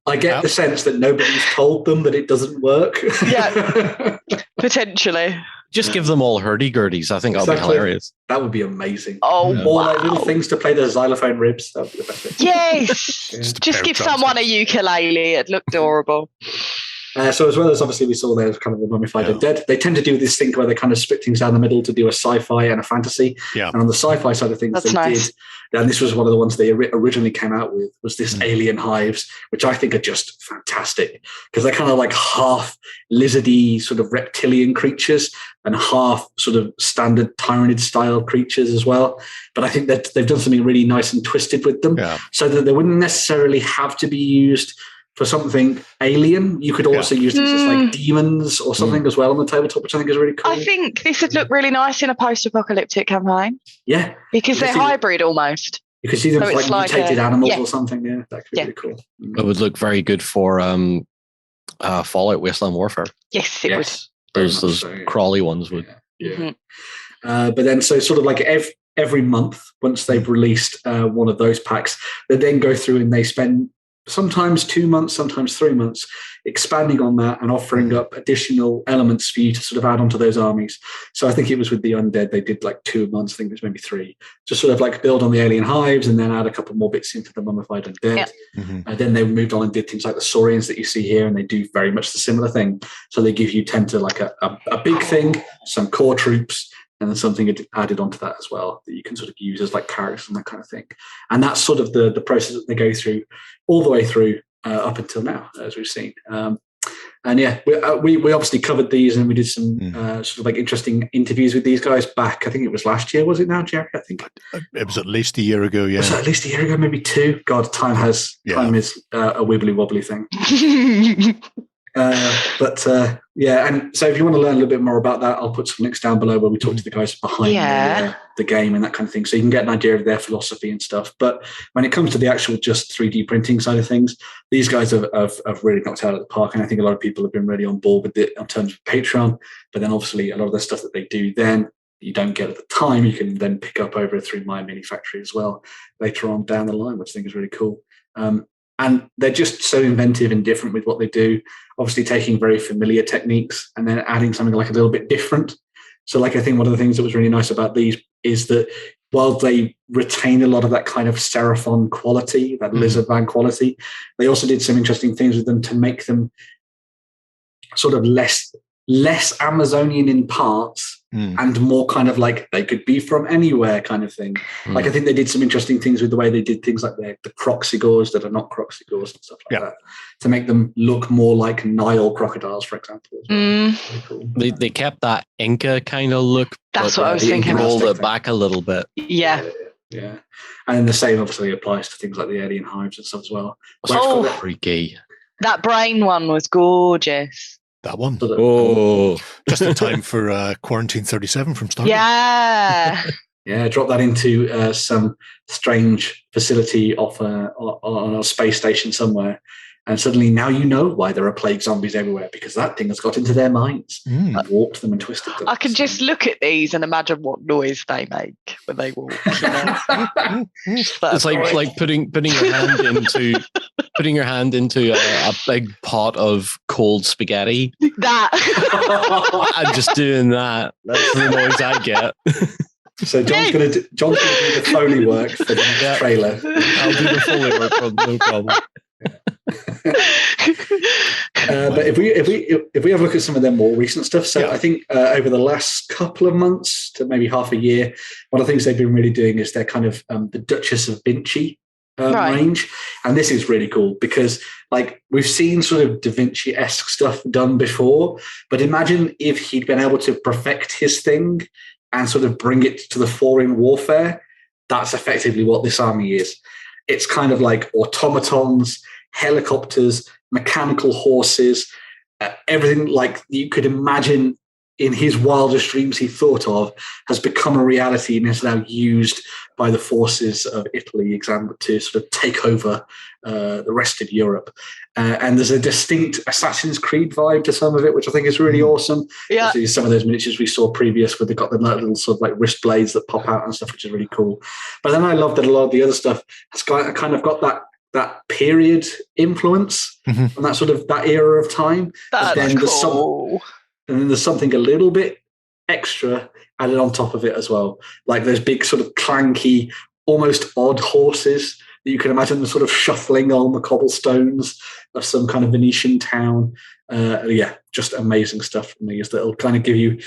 I get the sense that nobody's told them that it doesn't work. Yeah, potentially. Just give them all hurdy-gurdies. I think that'll be hilarious. That would be amazing. Oh, Or like little things to play the xylophone ribs. That would be the best thing. Yes. Just give someone a ukulele. It'd look adorable. So as well as obviously we saw there kind of the mummified undead, they tend to do this thing where they kind of split things down the middle to do a sci-fi and a fantasy. Yeah. And on the sci-fi side of things, did, and this was one of the ones they originally came out with, was this alien hives, which I think are just fantastic because they're kind of like half lizardy sort of reptilian creatures and half sort of standard Tyranid style creatures as well. But I think that they've done something really nice and twisted with them so that they wouldn't necessarily have to be used for something alien. You could also use these as like demons or something as well on the tabletop, which I think is really cool. I think this would look really nice in a post-apocalyptic campaign. Yeah. Because they're hybrid almost. You could see them as like mutated animals or something. Yeah, that could be really cool. It would look very good for Fallout Wasteland Warfare. Yes, it would. Those crawly ones would. Yeah. But then so sort of like every month, once they've released one of those packs, they then go through and they spend sometimes 2 months, sometimes 3 months, expanding on that and offering up additional elements for you to sort of add onto those armies. So I think it was with the undead, they did like 2 months, I think it was maybe 3, just sort of like build on the alien hives and then add a couple more bits into the mummified undead. And then they moved on and did things like the Saurians that you see here, and they do very much the similar thing. So they give you tend to like a big thing, some core troops, and then something added onto that as well that you can sort of use as like characters and that kind of thing. And that's sort of the process that they go through all the way through up until now, as we've seen. And yeah, we obviously covered these and we did some sort of like interesting interviews with these guys back. I think it was last year, was it now, Jerry? I think it was at least a year ago. Yeah, was it at least a year ago, maybe 2. God, time is a wibbly wobbly thing. Yeah, and so if you want to learn a little bit more about that, I'll put some links down below where we talk to the guys behind the game and that kind of thing, so you can get an idea of their philosophy and stuff. But when it comes to the actual just 3D printing side of things, these guys have really knocked out of the park, and I think a lot of people have been really on board with it in terms of Patreon. But then obviously a lot of the stuff that they do then you don't get at the time, you can then pick up over through My Mini Factory as well later on down the line, which I think is really cool. And they're just so inventive and different with what they do, obviously taking very familiar techniques and then adding something like a little bit different. So like, I think one of the things that was really nice about these is that while they retain a lot of that kind of Seraphon quality, that lizard man quality, they also did some interesting things with them to make them sort of less Amazonian in parts and more kind of like they could be from anywhere kind of thing. Like, I think they did some interesting things with the way they did things like the croxigores that are not croxigores and stuff like that, to make them look more like Nile crocodiles, for example. Really cool. They kept that Inca kind of look. That's what I was thinking. Rolled it back a little bit. Yeah. And the same obviously applies to things like the alien hives and stuff as well. Freaky. That brain one was gorgeous. That one. Oh, just in time for Quarantine 37 from Star Wars. Yeah, drop that into some strange facility off on a space station somewhere. And suddenly now you know why there are plague zombies everywhere, because that thing has got into their minds and warped them and twisted them. I can just look at these and imagine what noise they make when they walk. You know? It's like putting your hand into a big pot of cold spaghetti. That and just doing that. That's the noise I get. So John's going to do the Foley work for the next trailer. I'll do the Foley work, no problem. But if we have a look at some of their more recent stuff, so I think over the last couple of months to maybe half a year, one of the things they've been really doing is their kind of the Duchess of Vinci range, and this is really cool because like we've seen sort of Da Vinci-esque stuff done before, but imagine if he'd been able to perfect his thing and sort of bring it to the fore in warfare. That's effectively what this army is. It's kind of like automatons, helicopters, mechanical horses, everything like you could imagine in his wildest dreams he thought of has become a reality and is now used by the forces of Italy to sort of take over the rest of Europe. And there's a distinct Assassin's Creed vibe to some of it, which I think is really awesome. Yeah. Some of those miniatures we saw previous where they've got the little sort of like wrist blades that pop out and stuff, which is really cool. But then I love that a lot of the other stuff has kind of got that period influence and that sort of that era of time. That's cool. And then there's something a little bit extra added on top of it as well. Like those big sort of clanky, almost odd horses that you can imagine them sort of shuffling on the cobblestones of some kind of Venetian town. Just amazing stuff for me is that it'll kind of give you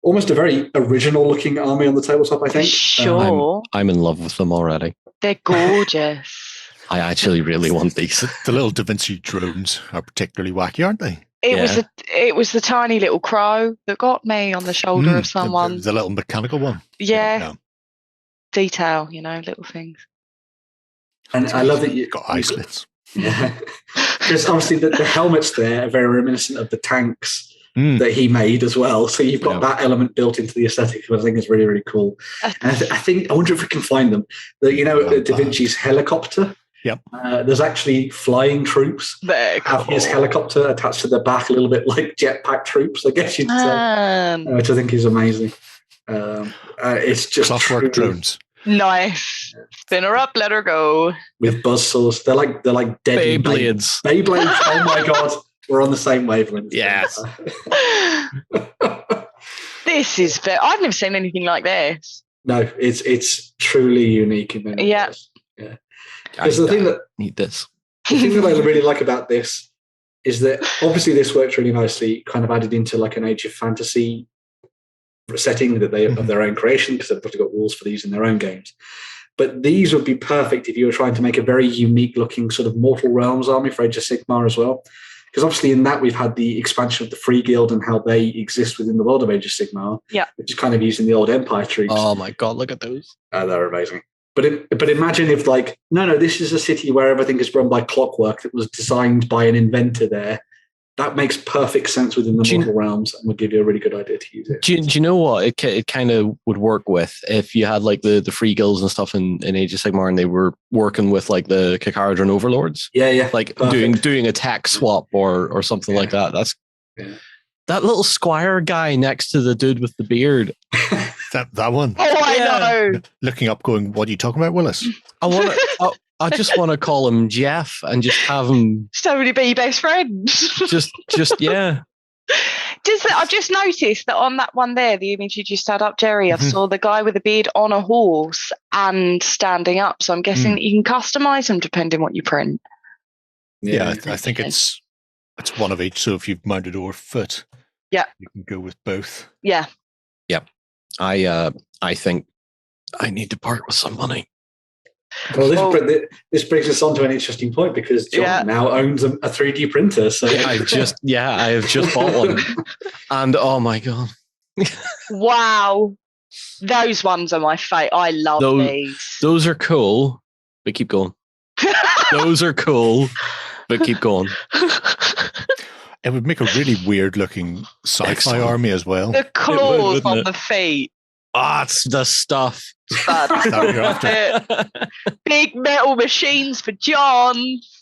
almost a very original looking army on the tabletop, I think. Sure. I'm in love with them already. They're gorgeous. I actually really want these. The little Da Vinci drones are particularly wacky, aren't they? It was the tiny little crow that got me on the shoulder of someone. The little mechanical one. Yeah. Detail, little things. And I love that you got eye slits. Yeah. Because obviously the helmets there are very reminiscent of the tanks that he made as well. So you've got that element built into the aesthetic, which I think is really, really cool. And I wonder if we can find them. Da Vinci's helicopter. Yep. There's actually flying troops. Have his helicopter attached to the back, a little bit like jetpack troops, I guess you'd say, which I think is amazing. It's just clockwork drones. Nice. Spin her up, let her go. With buzzsaws. They're like deadly Beyblades. Beyblades. Oh my god, we're on the same wavelength. Yes. This is fair. I've never seen anything like this. No, it's truly unique in many ways. Yeah. Because the thing that I really like about this is that obviously this works really nicely, kind of added into like an Age of Fantasy setting that they of their own creation, because they've probably got rules for these in their own games. But these would be perfect if you were trying to make a very unique looking sort of Mortal Realms army for Age of Sigmar as well. Because obviously in that we've had the expansion of the Free Guild and how they exist within the world of Age of Sigmar, which is kind of using the old Empire troops. Oh my god, look at those. They're amazing. But imagine if no, this is a city where everything is run by clockwork that was designed by an inventor there, that makes perfect sense within the mortal realms and would give you a really good idea to use it. Do you know what? It kind of would work with if you had like the free guilds and stuff in Age of Sigmar and they were working with like the Kikardran overlords. Yeah. Like perfect. doing a tech swap or something like that. That's that little squire guy next to the dude with the beard. that one. Oh, I know. Looking up, going, what are you talking about, Willis? I just want to call him Jeff and just have him. Somebody be best friends. just yeah. I've just noticed that on that one there, the image you just had up, Jerry, I saw the guy with a beard on a horse and standing up. So I'm guessing that you can customize them depending what you print. Yeah, I think it's one of each. So if you've mounted or foot, you can go with both. Yeah. I think I need to part with some money. Well, this brings us on to an interesting point because John now owns a 3D printer. So I have just bought one, and oh my god! Wow, those ones are my favourite. I love these. Those are cool, but keep going. Those are cool, but keep going. It would make a really weird looking sci-fi army as well. The claws on the feet. It's the stuff. Big metal machines for John.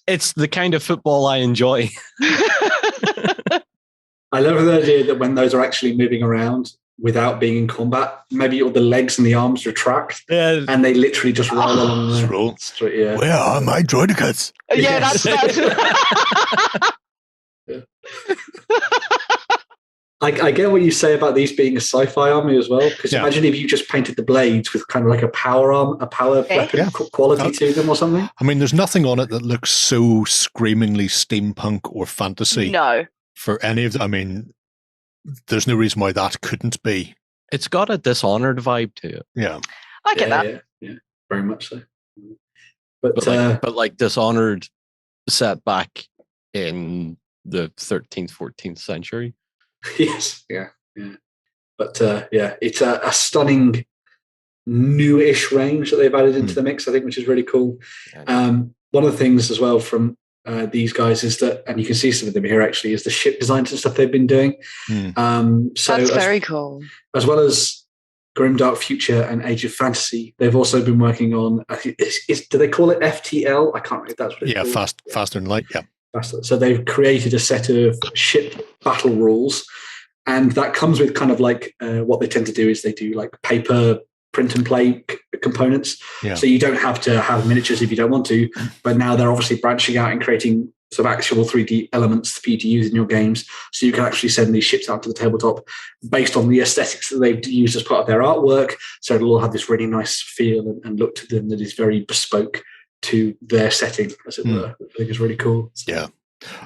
It's the kind of football I enjoy. I love the idea that when those are actually moving around without being in combat, maybe all the legs and the arms retract, and they literally just roll along the street. Yeah. Where are my droidecuts? Yeah, that's I get what you say about these being a sci-fi army as well, because imagine if you just painted the blades with kind of like a power weapon quality to them or something. I mean, there's nothing on it that looks so screamingly steampunk or fantasy. No. For any of them. I mean, there's no reason why that couldn't be. It's got a Dishonored vibe to it. Yeah. I get that. Yeah, very much so. But like Dishonored set back in the 13th, 14th century. Yes, yeah. But it's a stunning newish range that they've added into the mix, I think, which is really cool. One of the things as well from these guys is that, and you can see some of them here actually, is the ship designs and stuff they've been doing. So that's very cool. As well as Grimdark Future and Age of Fantasy, they've also been working on, do they call it FTL? I can't remember if that's what it's called. Faster and Light, So they've created a set of ship battle rules, and that comes with kind of like what they tend to do is they do like paper print and play components. So you don't have to have miniatures if you don't want to, but now they're obviously branching out and creating some actual 3D elements for you to use in your games, so you can actually send these ships out to the tabletop based on the aesthetics that they've used as part of their artwork. So it'll all have this really nice feel and look to them that is very bespoke to their setting, as it were. I think it's really cool. Yeah.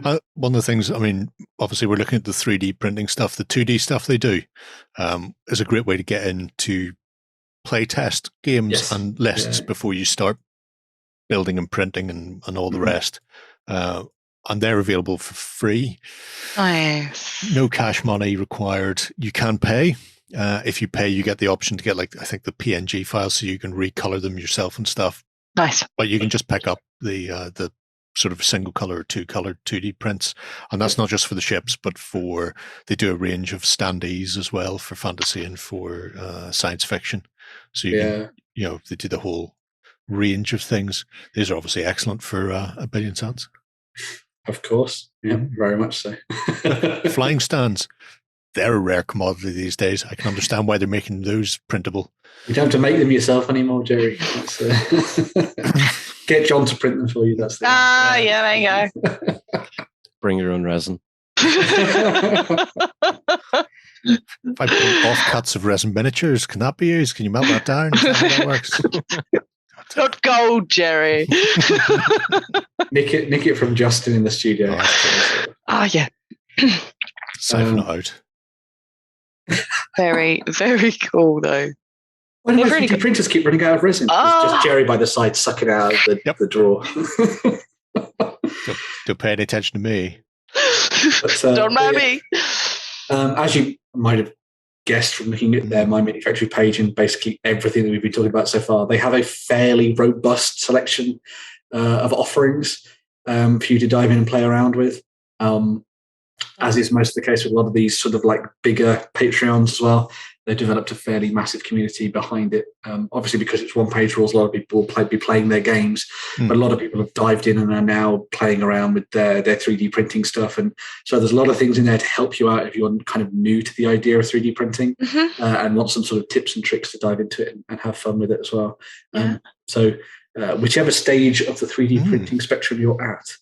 One of the things, I mean, obviously we're looking at the 3D printing stuff. The 2D stuff they do is a great way to get into playtest games and lists before you start building and printing and all the rest. And they're available for free. Nice. No cash money required. You can pay. If you pay, you get the option to get, like, I think the PNG files, so you can recolor them yourself and stuff. Nice. But you can just pick up the sort of single color or two color 2D prints, and that's not just for the ships, but they do a range of standees as well for fantasy and for science fiction. So you can, they do the whole range of things. These are obviously excellent for a billion cents. Of course, very much so. Flying stands, they're a rare commodity these days. I can understand why they're making those printable. You don't have to make them yourself anymore, Jerry. Get John to print them for you. That's there you go. Bring your own resin. If I print offcuts of resin miniatures, can that be used? Can you melt that down? Is that how that works? Not gold, Jerry. Nick it from Justin in the studio. Yeah. Siphon it out. Very, very cool, though. Why do my 3D printers keep running out of resin? It's just Jerry by the side sucking out of the drawer. Don't pay any attention to me. But, don't mind me. As you might have guessed from looking at their My Manufacturing page and basically everything that we've been talking about so far, they have a fairly robust selection of offerings for you to dive in and play around with. as is most of the case with a lot of these sort of like bigger Patreons as well. They've developed a fairly massive community behind it. Obviously, because it's OnePageRules, a lot of people will be playing their games, but a lot of people have dived in and are now playing around with their 3D printing stuff. And so there's a lot of things in there to help you out if you're kind of new to the idea of 3D printing and want some sort of tips and tricks to dive into it and have fun with it as well. So whichever stage of the 3D printing spectrum you're at,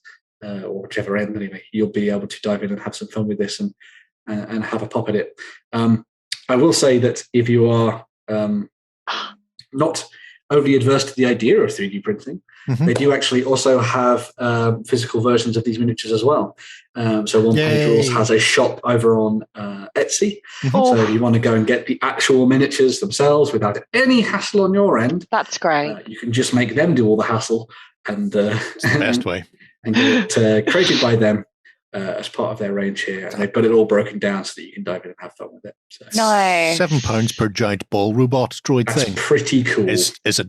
or whichever end anyway, you'll be able to dive in and have some fun with this and have a pop at it. I will say that if you are not overly adverse to the idea of 3D printing, they do actually also have physical versions of these miniatures as well. So OnePageRules has a shop over on Etsy. So if you want to go and get the actual miniatures themselves without any hassle on your end, that's great. You can just make them do all the hassle and it's the best way. And get it created by them as part of their range here. And they've got it all broken down so that you can dive in and have fun with it. So, nice. £7 per giant ball robot droid that's thing. Pretty cool. Is a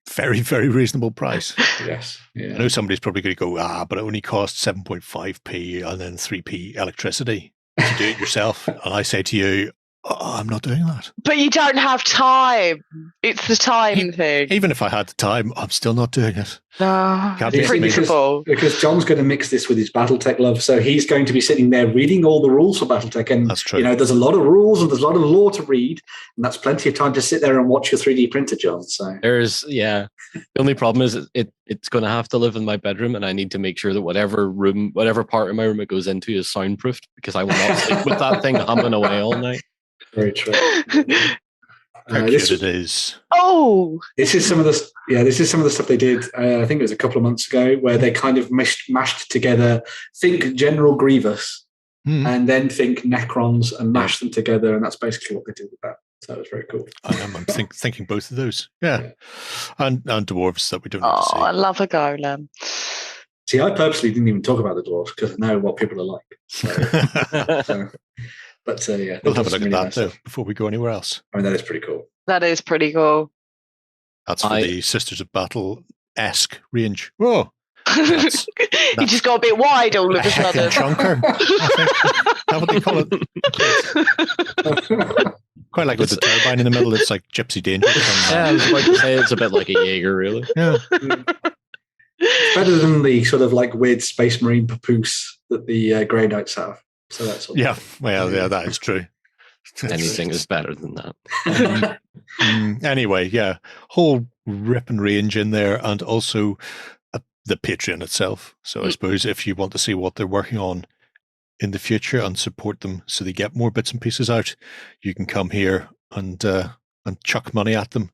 very, very reasonable price. Yes. Yeah. I know somebody's probably going to go, but it only costs 7.5p and then 3p electricity to do it yourself. And I say to you, I'm not doing that. But you don't have time. It's the time thing. Even if I had the time, I'm still not doing it. No, it's principle. Because John's going to mix this with his BattleTech love, so he's going to be sitting there reading all the rules for BattleTech, and that's true. There's a lot of rules and there's a lot of lore to read, and that's plenty of time to sit there and watch your 3D printer, John. So the only problem is it's going to have to live in my bedroom, and I need to make sure that whatever part of my room it goes into is soundproofed, because I will not sleep with that thing humming away all night. Very true. How cute it is. Oh, this is some of the this is some of the stuff they did. I think it was a couple of months ago, where they kind of mashed together. Think General Grievous, and then think Necrons, and mash them together, and that's basically what they did with that. So it was very cool. I'm thinking both of those. Yeah. And dwarves that we don't need to see. I love a golem. See, I purposely didn't even talk about the dwarves because I know what people are like. So, but we'll have a look at that though before we go anywhere else. I mean, that is pretty cool. That is pretty cool. That's for the Sisters of Battle-esque range. Whoa. You just got a bit wide all of a sudden. Chunker. That's what they call it. Quite like with the turbine in the middle. It's like Gypsy Danger. I was about to say it's a bit like a Jaeger, really. Yeah. It's better than the sort of like weird Space Marine papoose that the Grey Knights have. So that's all. Yeah, well, yeah, that is true. Anything is better than that. Anyway, yeah, whole ripping range in there, and also the Patreon itself. So I suppose if you want to see what they're working on in the future and support them so they get more bits and pieces out, you can come here and chuck money at them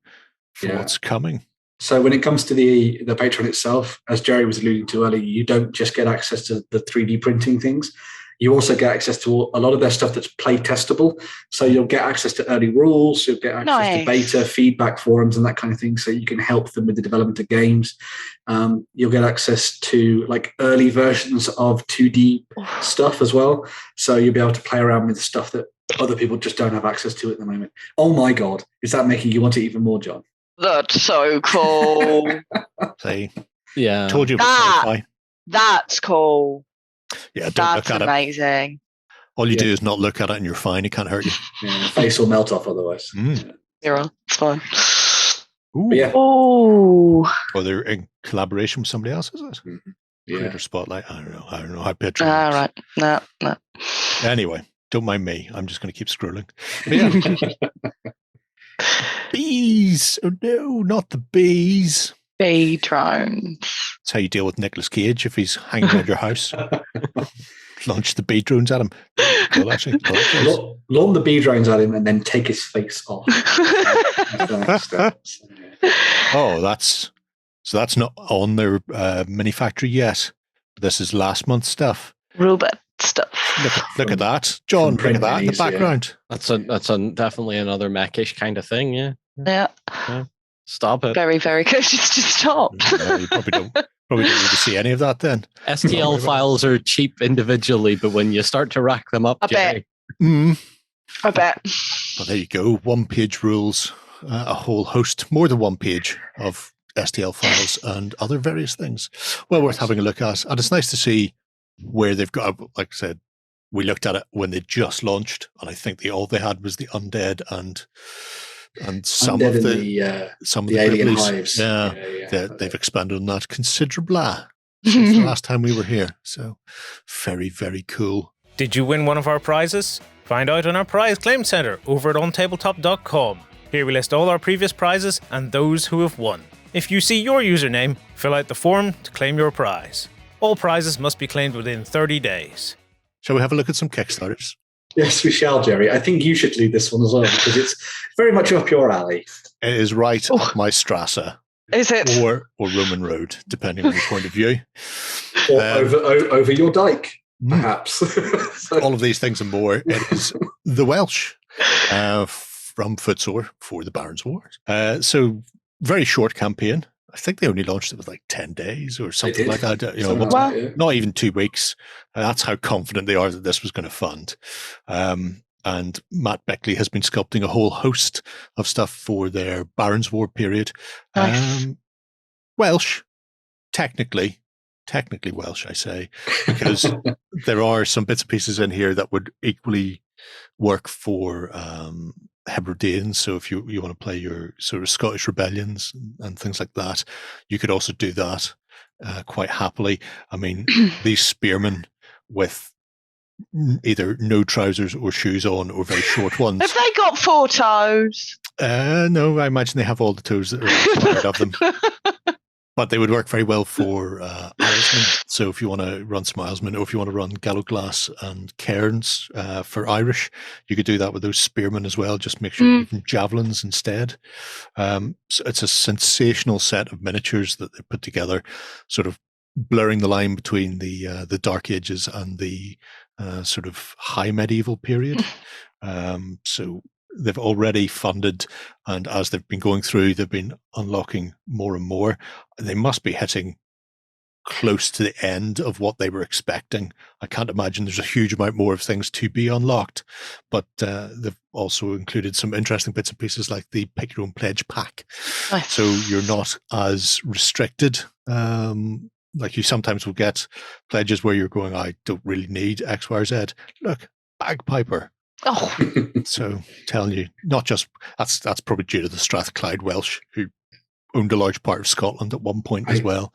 for what's coming. So when it comes to the Patreon itself, as Jerry was alluding to earlier, you don't just get access to the 3D printing things. You also get access to a lot of their stuff that's play testable. So you'll get access to early rules, you'll get access to beta, feedback forums and that kind of thing, so you can help them with the development of games. You'll get access to like early versions of 2D stuff as well. So you'll be able to play around with stuff that other people just don't have access to at the moment. Oh my God, is that making you want it even more, John? That's so cool. See, yeah, told you about Sci-Fi. That's cool. Yeah, don't look at it. That's amazing. All you do is not look at it and you're fine. It can't hurt you. Yeah, face will melt off otherwise. You're on. It's fine. Ooh. But yeah. Oh. Or they're in collaboration with somebody else, is it? Yeah. Creator Spotlight. I don't know how Patreon All right. No. Anyway, don't mind me. I'm just going to keep scrolling. But yeah. Bees. Oh no, not the bees. Bee drones. That's how you deal with Nicolas Cage if he's hanging around your house. Launch the bee drones at him. Well, actually, launch the bee drones at him and then take his face off. Oh, that's not on their mini factory yet. This is last month's stuff. Robot stuff. Look at that, John. Look at that in the background. Yeah. That's definitely another mechish kind of thing. Yeah. Stop it. Very, very good. Just stop. No, you probably don't need to see any of that then. STL files are cheap individually, but when you start to rack them up, I bet. Well, there you go. OnePageRules, a whole host, more than one page of STL files and other various things. Well worth having a look at. And it's nice to see where they've got, like I said, we looked at it when they just launched, and I think all they had was the undead and some Undead of and the alien Gribblies. hives. They've expanded on that considerably since the last time we were here. So very, very cool. Did you win one of our prizes? Find out on our prize claim center over at OnTableTop.com. Here we list all our previous prizes and those who have won. If you see your username, fill out the form to claim your prize. All prizes must be claimed within 30 days. Shall we have a look at some Kickstarters? Yes, we shall, Jerry. I think you should lead this one as well, because it's very much up your alley. It is right up my Strasse. Is it? Or Roman Road, depending on your point of view. Or over your dike, perhaps. All of these things and more. It is the Welsh from Footsore for the Barons' Wars. So very short campaign. I think they only launched it with like 10 days or something like that. Not even 2 weeks. That's how confident they are that this was going to fund. And Matt Beckley has been sculpting a whole host of stuff for their Barons' War period. Nice. Welsh, technically Welsh, I say, because there are some bits and pieces in here that would equally work for Hebrideans. So if you want to play your sort of Scottish rebellions and things like that, you could also do that quite happily. I mean, these spearmen with either no trousers or shoes on, or very short ones. Have they got 4 toes? No, I imagine they have all the toes that are required of them. But they would work very well for Irishmen. So if you want to run some Irishmen, or if you want to run Gallowglass and Cairns for Irish, you could do that with those spearmen as well. Just make sure you have javelins instead. So it's a sensational set of miniatures that they put together, sort of blurring the line between the Dark Ages and the sort of high medieval period. So they've already funded, and as they've been going through, they've been unlocking more and more. They must be hitting close to the end of what they were expecting. I can't imagine there's a huge amount more of things to be unlocked, but they've also included some interesting bits and pieces like the Pick Your Own Pledge pack. Nice. So you're not as restricted. Like you sometimes will get pledges where you're going, I don't really need X, Y, or Z. Look, bagpiper. Oh, So telling you, not just that's probably due to the Strathclyde Welsh, who owned a large part of Scotland at one point as well.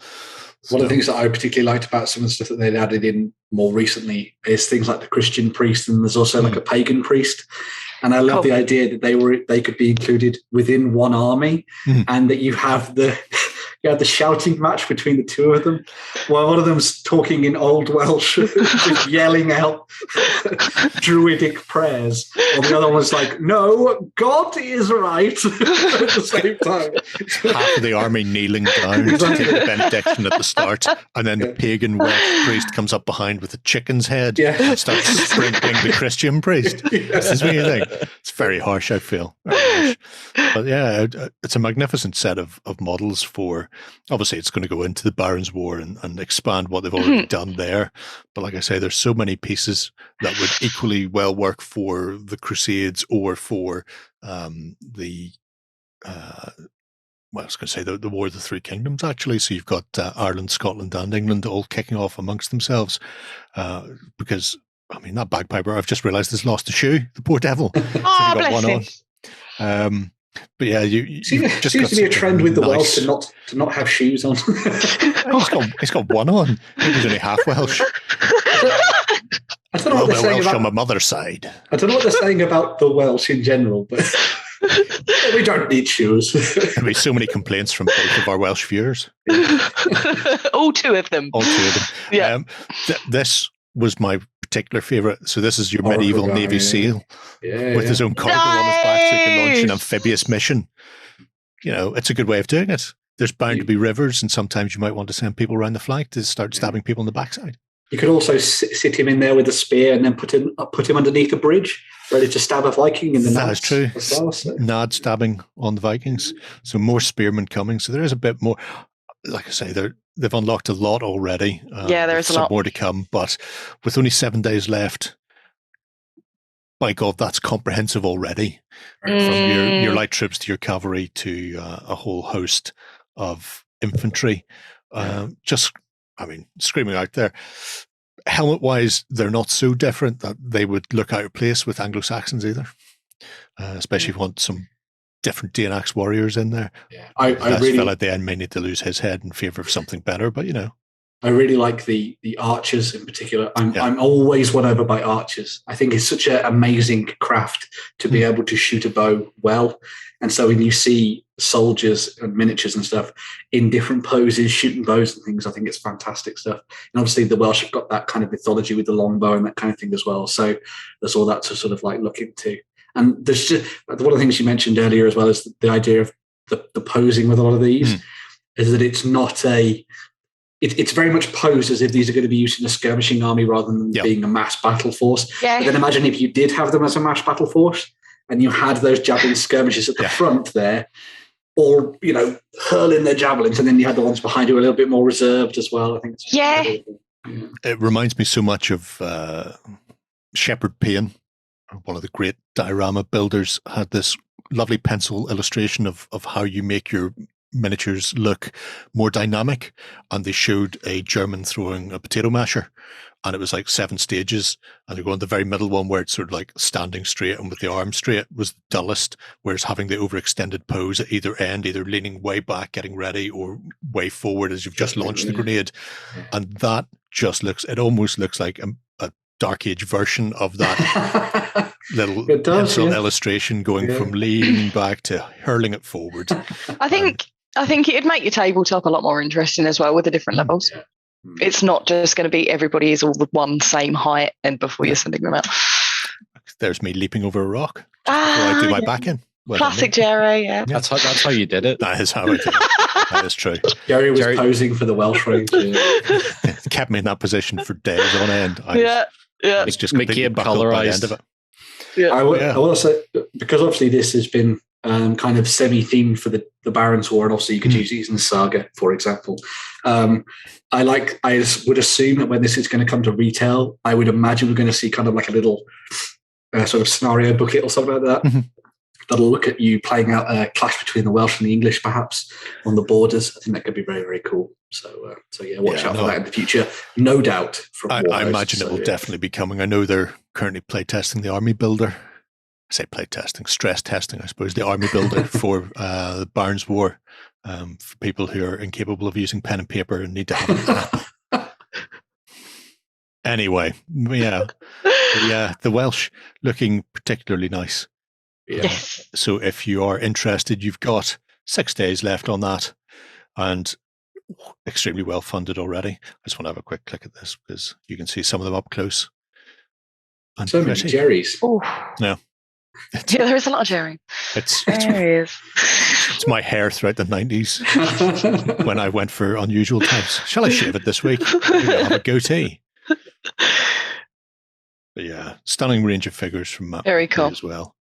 One of the things that I particularly liked about some of the stuff that they'd added in more recently is things like the Christian priest, and there's also like a pagan priest. And I love the idea that they could be included within one army, and that you have the shouting match between the two of them, while one of them's talking in Old Welsh, just yelling out druidic prayers, while the other one's like, "No, God is right." At the same time, half of the army kneeling down to take the benediction at the start, and then the pagan Welsh priest comes up behind with a chicken's head and starts sprinkling the Christian priest. This is what you think. It's very harsh, I feel. Very harsh. But yeah, it's a magnificent set of models for. Obviously, it's going to go into the Barons' War and expand what they've already done there. But like I say, there's so many pieces that would equally well work for the Crusades or for the War of the Three Kingdoms, actually. So you've got Ireland, Scotland, and England all kicking off amongst themselves. Because, I mean, that bagpiper, I've just realised, has lost a shoe, the poor devil. oh bless him. On. But yeah, you just seems to be a trend with the Welsh to not have shoes on. he's got one on. He's only half Welsh. I don't know what they're saying Welsh about on my mother's side. I don't know what they're saying about the Welsh in general, but we don't need shoes. There'll be so many complaints from both of our Welsh viewers. All 2 of them. All 2 of them. Yeah. This was my particular favourite. So this is your medieval Navy SEAL with his own cargo on his back, so he can launch an amphibious mission. You know, it's a good way of doing it. There's bound to be rivers, and sometimes you might want to send people around the flank to start stabbing people in the backside. You could also sit him in there with a spear and then put him underneath a bridge, ready to stab a Viking in the That is true. Well, so. Nad stabbing on the Vikings. So more spearmen coming. So there is a bit more. Like I say, they've unlocked a lot already. There is a lot more to come. But with only 7 days left, by God, that's comprehensive already. From your light troops to your cavalry to a whole host of infantry. Screaming out there. helmet-wise, they're not so different that they would look out of place with Anglo-Saxons either, especially if you want some different Daenax warriors in there. Yeah, I really fell at the end may need to lose his head in favour of something better, but I really like the archers in particular. I'm always won over by archers. I think it's such an amazing craft to be able to shoot a bow well. And so when you see soldiers and miniatures and stuff in different poses, shooting bows and things, I think it's fantastic stuff. And obviously the Welsh have got that kind of mythology with the longbow and that kind of thing as well. So there's all that to sort of like look into. And there's just one of the things you mentioned earlier as well as the idea of the posing with a lot of these is that it's not it's very much posed as if these are going to be used in a skirmishing army rather than being a mass battle force. Yeah. But then imagine if you did have them as a mass battle force and you had those javelin skirmishes at the front there, or, hurling their javelins, and then you had the ones behind you a little bit more reserved as well. I think it's It reminds me so much of Shepherd Payne, one of the great diorama builders, had this lovely pencil illustration of how you make your miniatures look more dynamic, and they showed a German throwing a potato masher, and it was like 7 stages, and they're going the very middle one where it's sort of like standing straight and with the arm straight was the dullest, whereas having the overextended pose at either end, either leaning way back getting ready or way forward as you've just launched the grenade, and that just almost looks like a Dark Age version of that little pencil illustration going from leaning back to hurling it forward. I think it'd make your tabletop a lot more interesting as well with the different levels. Yeah. It's not just going to be everybody is all the one same height and before you're sending them out. There's me leaping over a rock before I do my back in. Well, classic Jerry, yeah. That's how you did it. That is how I did it. That is true. Jerry was posing for the Welsh range. It kept me in that position for days on end. It's just completely buckled by the end of it. Yeah. I will say, because obviously this has been kind of semi-themed for the Barons' War, and obviously you could use these in Saga, for example. I would assume that when this is going to come to retail, I would imagine we're going to see kind of like a little sort of scenario booklet or something like that. That'll look at you playing out a clash between the Welsh and the English, perhaps, on the borders. I think that could be very, very cool. So watch out for that in the future. No doubt. I imagine it will definitely be coming. I know they're currently playtesting the Army Builder. I say playtesting, stress testing, I suppose, the Army Builder for the Barons' War, for people who are incapable of using pen and paper and need to have it. Anyway, the Welsh looking particularly nice. Yes. So if you are interested, you've got 6 days left on that, and extremely well funded already. I just want to have a quick click at this because you can see some of them up close. And so many Jerrys. Yeah. There is a lot of Jerry. It's my hair throughout the 90s when I went for unusual times. Shall I shave it this week? Maybe I'll have a goatee. But yeah, stunning range of figures from Matt very cool as well.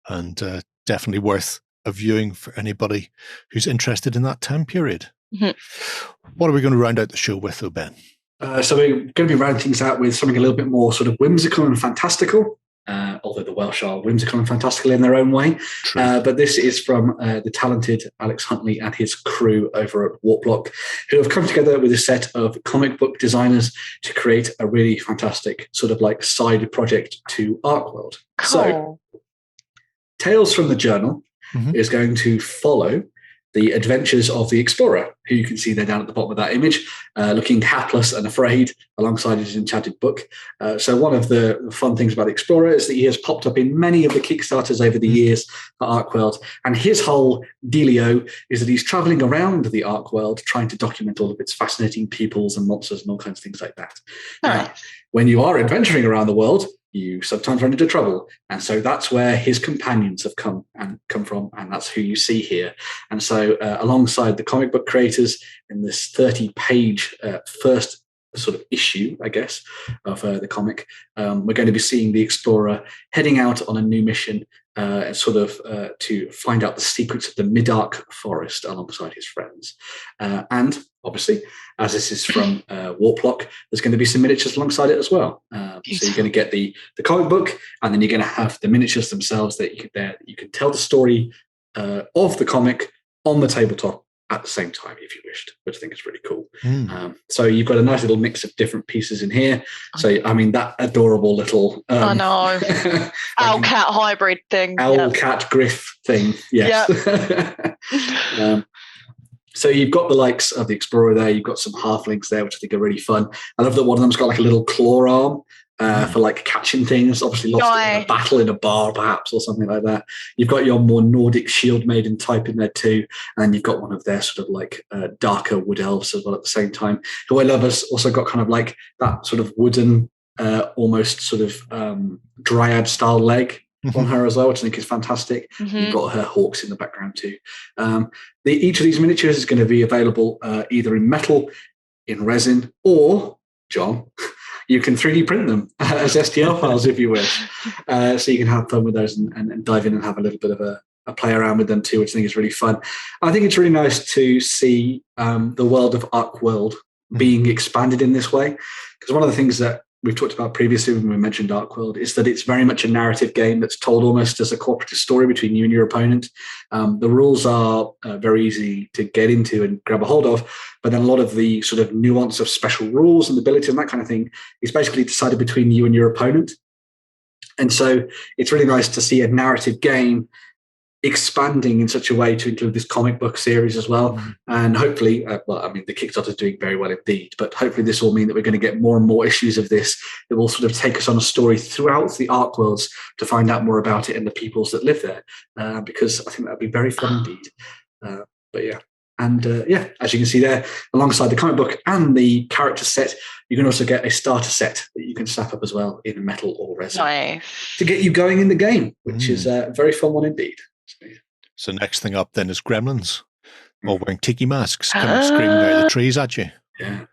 And definitely worth a viewing for anybody who's interested in that time period. What are we going to round out the show with, though, Ben? So we're going to be rounding things out with something a little bit more sort of whimsical and fantastical, although the Welsh are whimsical and fantastical in their own way. But this is from the talented Alex Huntley and his crew over at Warplock, who have come together with a set of comic book designers to create a really fantastic sort of like side project to ArcWorlde. Cool. So Tales from the Journal is going to follow the adventures of the explorer, who you can see there down at the bottom of that image, looking hapless and afraid alongside his enchanted book. So one of the fun things about the explorer is that he has popped up in many of the Kickstarters over the years at ArcWorlde. And his whole dealio is that he's traveling around the ArcWorlde trying to document all of its fascinating peoples and monsters and all kinds of things like that. Now, when you are adventuring around the world, you sometimes run into trouble. And so that's where his companions have come from, and that's who you see here. And so alongside the comic book creators in this 30-page first sort of issue, I guess, of the comic, we're going to be seeing the explorer heading out on a new mission to find out the secrets of the Mid-Arc forest alongside his friends. And obviously, as this is from Warplock, there's going to be some miniatures alongside it as well. So you're going to get the comic book, and then you're going to have the miniatures themselves that you can tell the story of the comic on the tabletop at the same time if you wished, which I think is really cool. Mm. So you've got a nice little mix of different pieces in here. So, I mean, that adorable little... I know. Owl-cat hybrid thing. Owl-cat griff thing, yes. So you've got the likes of the Explorer there. You've got some halflings there, which I think are really fun. I love that one of them's got like a little claw arm for like catching things. Obviously lost in a battle in a bar, perhaps, or something like that. You've got your more Nordic shield maiden type in there too. And you've got one of their sort of like darker wood elves as well at the same time. Who I love has also got kind of like that sort of wooden, almost sort of dryad style leg on her as well, which I think is fantastic. You've got her hawks in the background too. Each of these miniatures is going to be available either in metal, in resin, or, John, you can 3D print them as STL files if you wish. So you can have fun with those and dive in and have a little bit of a play around with them too, which I think is really fun. I think it's really nice to see the world of ArcWorlde being expanded in this way, because one of the things that we've talked about previously when we mentioned ArcWorlde is that it's very much a narrative game that's told almost as a cooperative story between you and your opponent. The rules are very easy to get into and grab a hold of, but then a lot of the sort of nuance of special rules and ability and that kind of thing is basically decided between you and your opponent. And so it's really nice to see a narrative game expanding in such a way to include this comic book series as well. And hopefully, the Kickstarter is doing very well indeed, but hopefully this will mean that we're going to get more and more issues of this that will sort of take us on a story throughout the Arc worlds to find out more about it and the peoples that live there, because I think that would be very fun indeed. But yeah. And as you can see there, alongside the comic book and the character set, you can also get a starter set that you can snap up as well in metal or resin to get you going in the game, which is a very fun one indeed. So next thing up then is gremlins, all wearing tiki masks, coming screaming out of the trees at you. Yeah.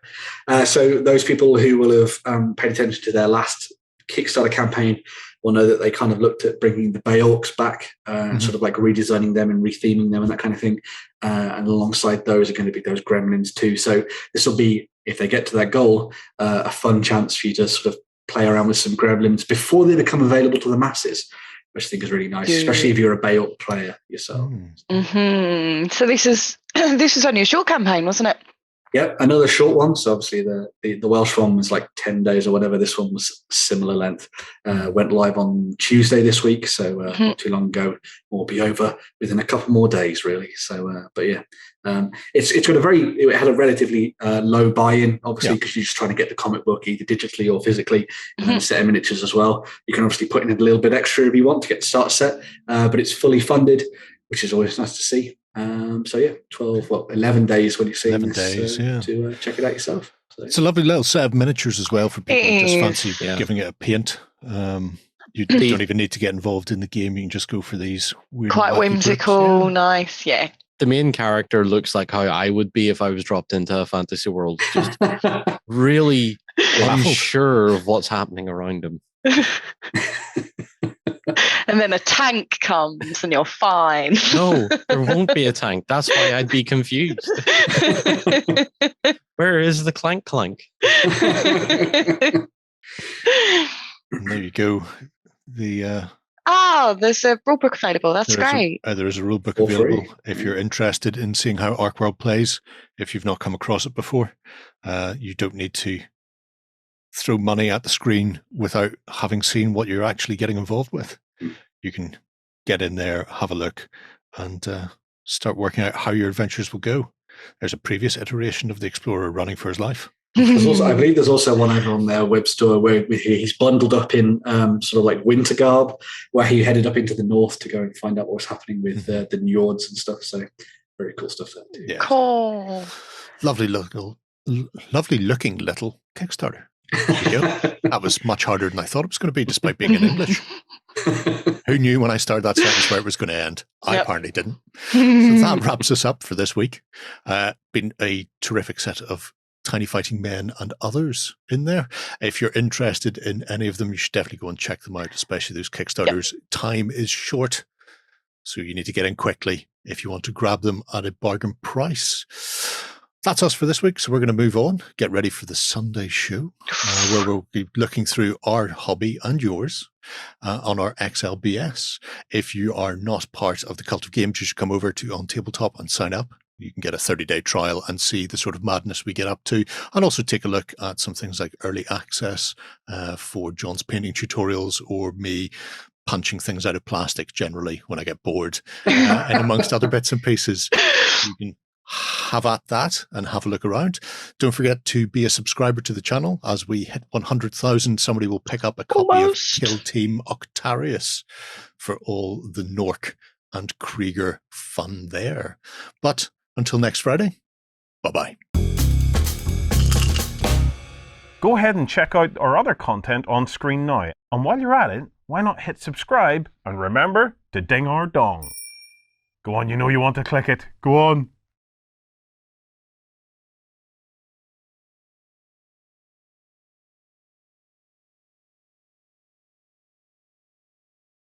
So those people who will have paid attention to their last Kickstarter campaign will know that they kind of looked at bringing the Bay Orks back and sort of like redesigning them and retheming them and that kind of thing. And alongside those are going to be those gremlins too. So this will be, if they get to that goal, a fun chance for you to sort of play around with some gremlins before they become available to the masses, which I think is really nice, especially if you're a Bay Ork player yourself. So this is only a short campaign, wasn't it? Yeah, another short one. So obviously the Welsh one was like 10 days or whatever. This one was similar length. Went live on Tuesday this week, so not too long ago. Will be over within a couple more days, really. So, but yeah, it had a relatively low buy-in, obviously, because you're just trying to get the comic book either digitally or physically, and then a set of miniatures as well. You can obviously put in a little bit extra if you want to get the starter set, but it's fully funded, which is always nice to see. 11 days when you see 11 this, days, to check it out yourself. So. It's a lovely little set of miniatures as well for people who just fancy giving it a paint. You don't even need to get involved in the game. You can just go for these weird, quite whimsical, nice, The main character looks like how I would be if I was dropped into a fantasy world, just really unsure of what's happening around him. And then a tank comes and you're fine. No, there won't be a tank. That's why I'd be confused. Where is the clank? And there you go. There's a rulebook available. That's great. There is a rulebook available if you're interested in seeing how ArcWorlde plays. If you've not come across it before, you don't need to throw money at the screen without having seen what you're actually getting involved with. You can get in there, have a look, and start working out how your adventures will go. There's a previous iteration of the Explorer running for his life. I believe there's also one over on their web store where he's bundled up in sort of like winter garb, where he headed up into the north to go and find out what's happening with the Njords and stuff. So very cool stuff there too. Yeah. Cool. Lovely looking little Kickstarter. There you go. That was much harder than I thought it was going to be, despite being in English. Who knew when I started that sentence where it was going to end? I apparently didn't. So that wraps us up for this week. Been a terrific set of Tiny Fighting Men and others in there. If you're interested in any of them, you should definitely go and check them out, especially those Kickstarters. Time is short, so you need to get in quickly if you want to grab them at a bargain price. That's us for this week, so we're going to move on, get ready for the Sunday show, where we'll be looking through our hobby and yours on our XLBS. If you are not part of the Cult of Games, you should come over to OnTableTop and sign up. You can get a 30-day trial and see the sort of madness we get up to, and also take a look at some things like early access for John's painting tutorials, or me punching things out of plastic generally when I get bored, and amongst other bits and pieces. You can have at that and have a look around. Don't forget to be a subscriber to the channel. As we hit 100,000, somebody will pick up a copy of Kill Team Octarius for all the Nork and Krieger fun there. But until next Friday, bye-bye. Go ahead and check out our other content on screen now. And while you're at it, why not hit subscribe and remember to ding our dong. Go on, you know you want to click it. Go on.